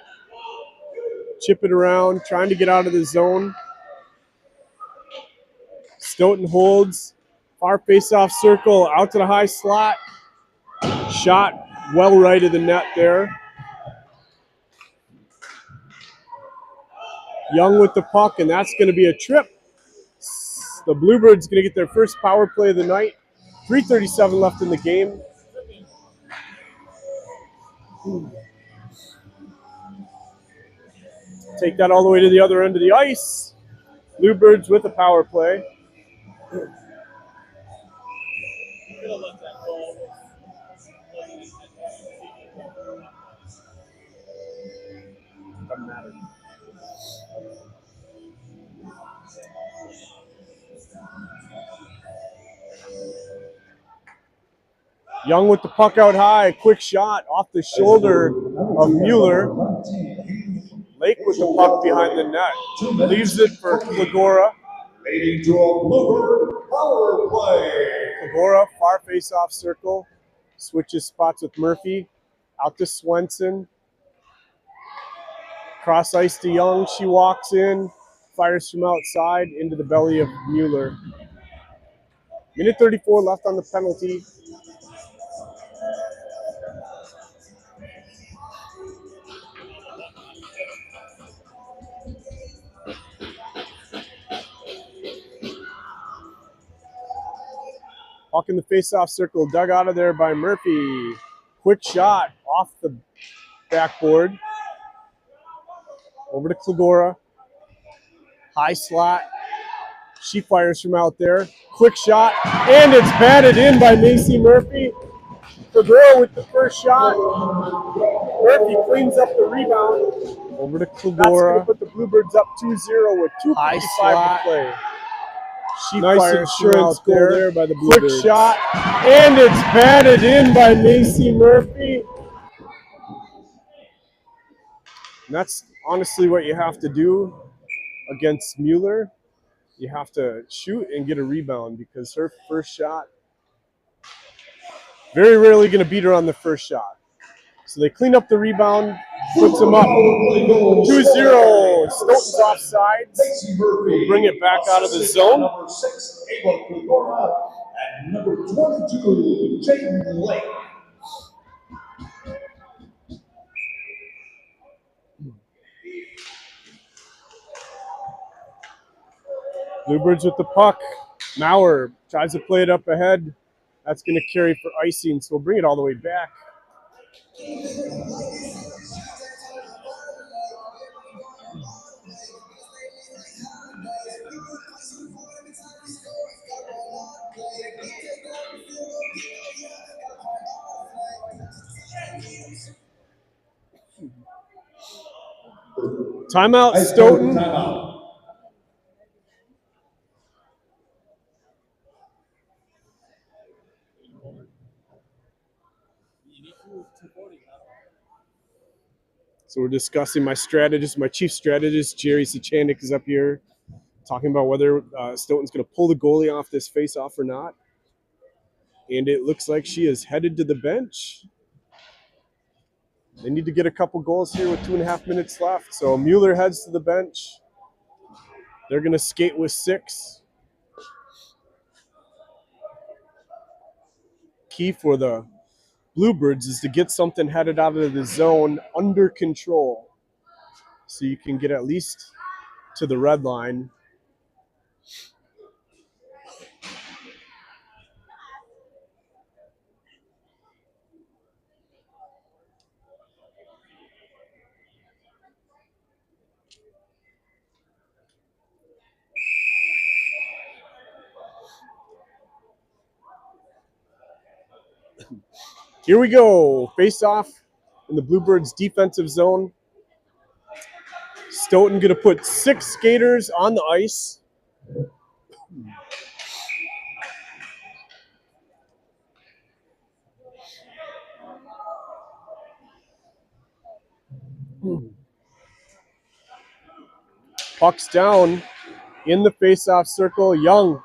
Chip it around, trying to get out of the zone. Stoughton holds. Far face-off circle, out to the high slot. Shot well right of the net there. Young with the puck, and that's going to be a trip. The Bluebirds going to get their first power play of the night. 3:37 left in the game. Take that all the way to the other end of the ice. Bluebirds with a power play. Could have let that go. Doesn't matter. Young with the puck out high. Quick shot off the shoulder of Mueller. Lake with the puck behind the net. Leaves it for Flagora. Leading to a Bluebird power play. Flagora, far face-off circle. Switches spots with Murphy. Out to Swenson. Cross ice to Young. She walks in. Fires from outside into the belly of Mueller. Minute 34 left on the penalty. Puck in the face-off circle, dug out of there by Murphy. Quick shot off the backboard. Over to Klagora. High slot. She fires from out there. Quick shot, and it's batted in by Macy Murphy. Klagora with the first shot. Murphy cleans up the rebound. Over to Klagora. That's going to put the Bluebirds up 2-0 with 2:55 to play. She nice insurance goal there by the Bluebirds. Quick shot, and it's batted in by Macy Murphy. And that's honestly what you have to do against Mueller. You have to shoot and get a rebound because her first shot, very rarely going to beat her on the first shot. So they clean up the rebound, puts them up 2-0. Stoughton's offsides. We'll bring it back out of the zone. Number 6, Ava Kugora, and number 22, Jaden Lake. Bluebirds with the puck. Maurer tries to play it up ahead. That's going to carry for icing, so we'll bring it all the way back. Timeout, Stoughton. Timeout. So we're discussing my strategist, my chief strategist, Jerry Sechanik, is up here talking about whether Stoughton's going to pull the goalie off this face-off or not. And it looks like she is headed to the bench. They need to get a couple goals here with 2.5 minutes left. So Mueller heads to the bench. They're going to skate with 6. Key for the Bluebirds is to get something headed out of the zone under control so you can get at least to the red line. Here we go. Face off in the Bluebirds defensive zone. Stoughton going to put 6 skaters on the ice. Puck's down in the face-off circle. Young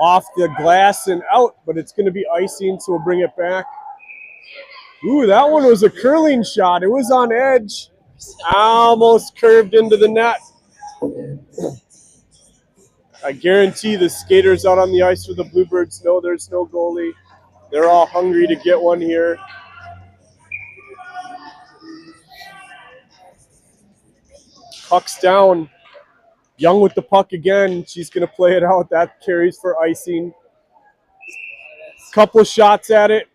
off the glass and out, but it's going to be icing, so we'll bring it back. Ooh, that one was a curling shot. It was on edge. Almost curved into the net. I guarantee the skaters out on the ice for the Bluebirds know there's no goalie. They're all hungry to get one here. Puck's down. Young with the puck again. She's going to play it out. That carries for icing. Couple shots at it.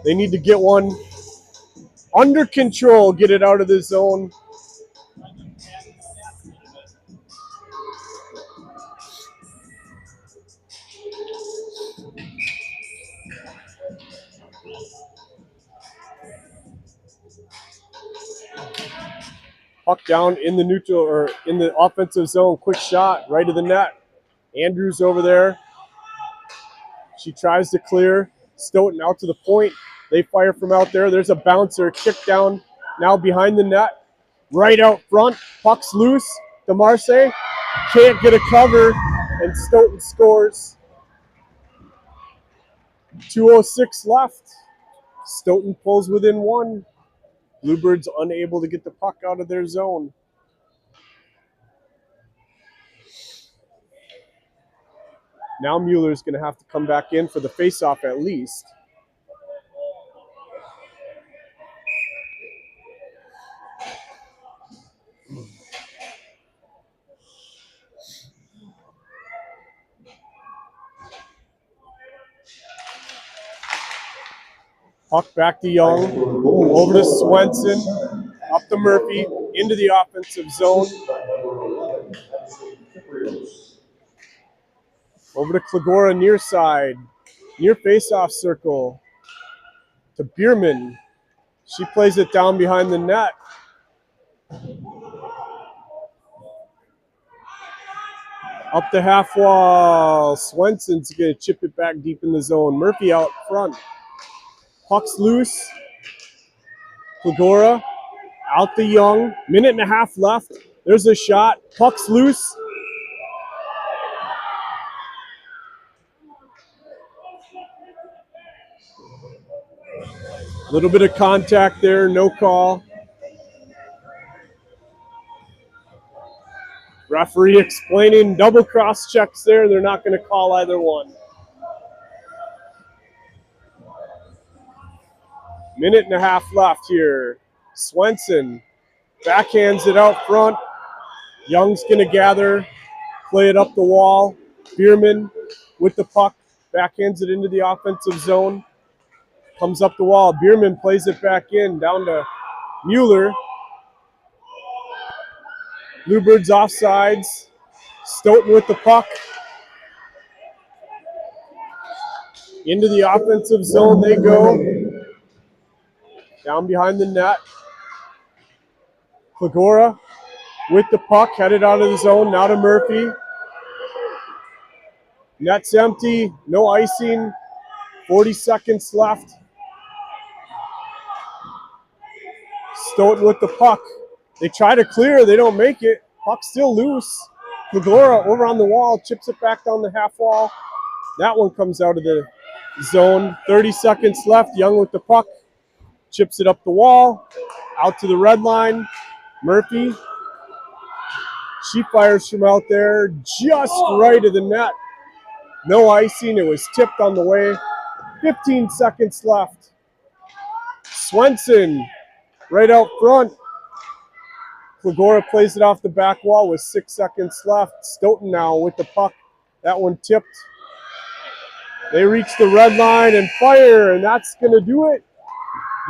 They need to get one under control, get it out of the zone. Puck down in the neutral or in the offensive zone. Quick shot right to the net. Andrews over there. She tries to clear. Stoughton out to the point. They fire from out there. There's a bouncer. Kick down now behind the net. Right out front. Puck's loose. DeMarce can't get a cover, and Stoughton scores. 2:06 left. Stoughton pulls within 1. Bluebirds unable to get the puck out of their zone. Now Mueller's going to have to come back in for the face-off at least. Puck back to Young, over to Swenson, up to Murphy, into the offensive zone. Over to Klegora near side, near face-off circle, to Bierman. She plays it down behind the net. Up the half wall, Swenson's going to chip it back deep in the zone. Murphy out front. Puck's loose. Klegora Out to Young. Minute and a half left. There's a shot. Puck's loose. A little bit of contact there. No call. Referee explaining double cross checks there. They're not going to call either one. Minute and a half left here. Swenson backhands it out front. Young's going to gather, play it up the wall. Bierman with the puck, backhands it into the offensive zone. Comes up the wall. Bierman plays it back in, down to Mueller. Bluebirds offsides. Stoughton with the puck. Into the offensive zone they go. Down behind the net. Klagora with the puck, headed out of the zone, now to Murphy. Net's empty, no icing, 40 seconds left. Stoughton with the puck. They try to clear, they don't make it. Puck still loose. Klagora over on the wall, chips it back down the half wall. That one comes out of the zone. 30 seconds left, Young with the puck. Chips it up the wall, out to the red line. Murphy. She fires from out there, just right of the net. No icing, it was tipped on the way. 15 seconds left. Swenson right out front. Klagora plays it off the back wall with 6 seconds left. Stoughton now with the puck. That one tipped. They reach the red line and fire, and that's going to do it.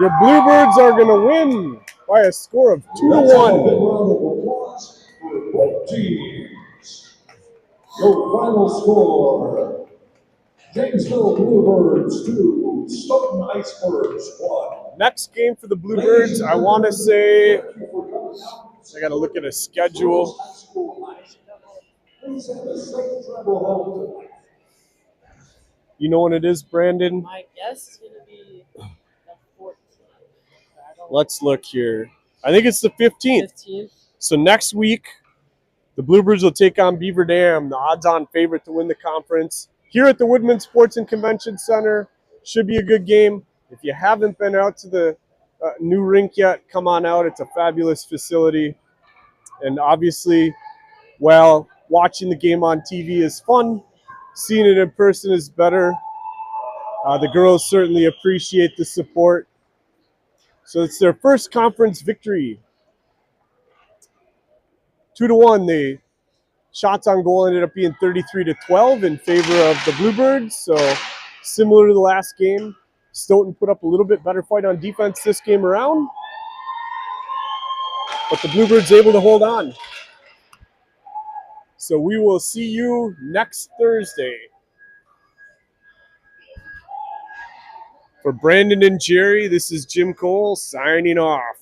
Your Bluebirds are going to win by a score of 2-1. Both teams. Your final score: Janesville Bluebirds 2, Stoughton Icebergs 1. Next game for the Bluebirds, I want to say, I got to look at a schedule. You know what it is, Brandon? My guess is going to be the 14th. Let's look here. I think it's the 15th. 15th. So next week, the Bluebirds will take on Beaver Dam, the odds-on favorite to win the conference. Here at the Woodman Sports and Convention Center, should be a good game. If you haven't been out to the new rink yet, come on out. It's a fabulous facility. And obviously, while watching the game on TV is fun, seeing it in person is better. The girls certainly appreciate the support. So it's their first conference victory. 2-1. The shots on goal ended up being 33-12 in favor of the Bluebirds. So similar to the last game, Stoughton put up a little bit better fight on defense this game around. But the Bluebirds able to hold on. So we will see you next Thursday. For Brandon and Jerry, this is Jim Cole signing off.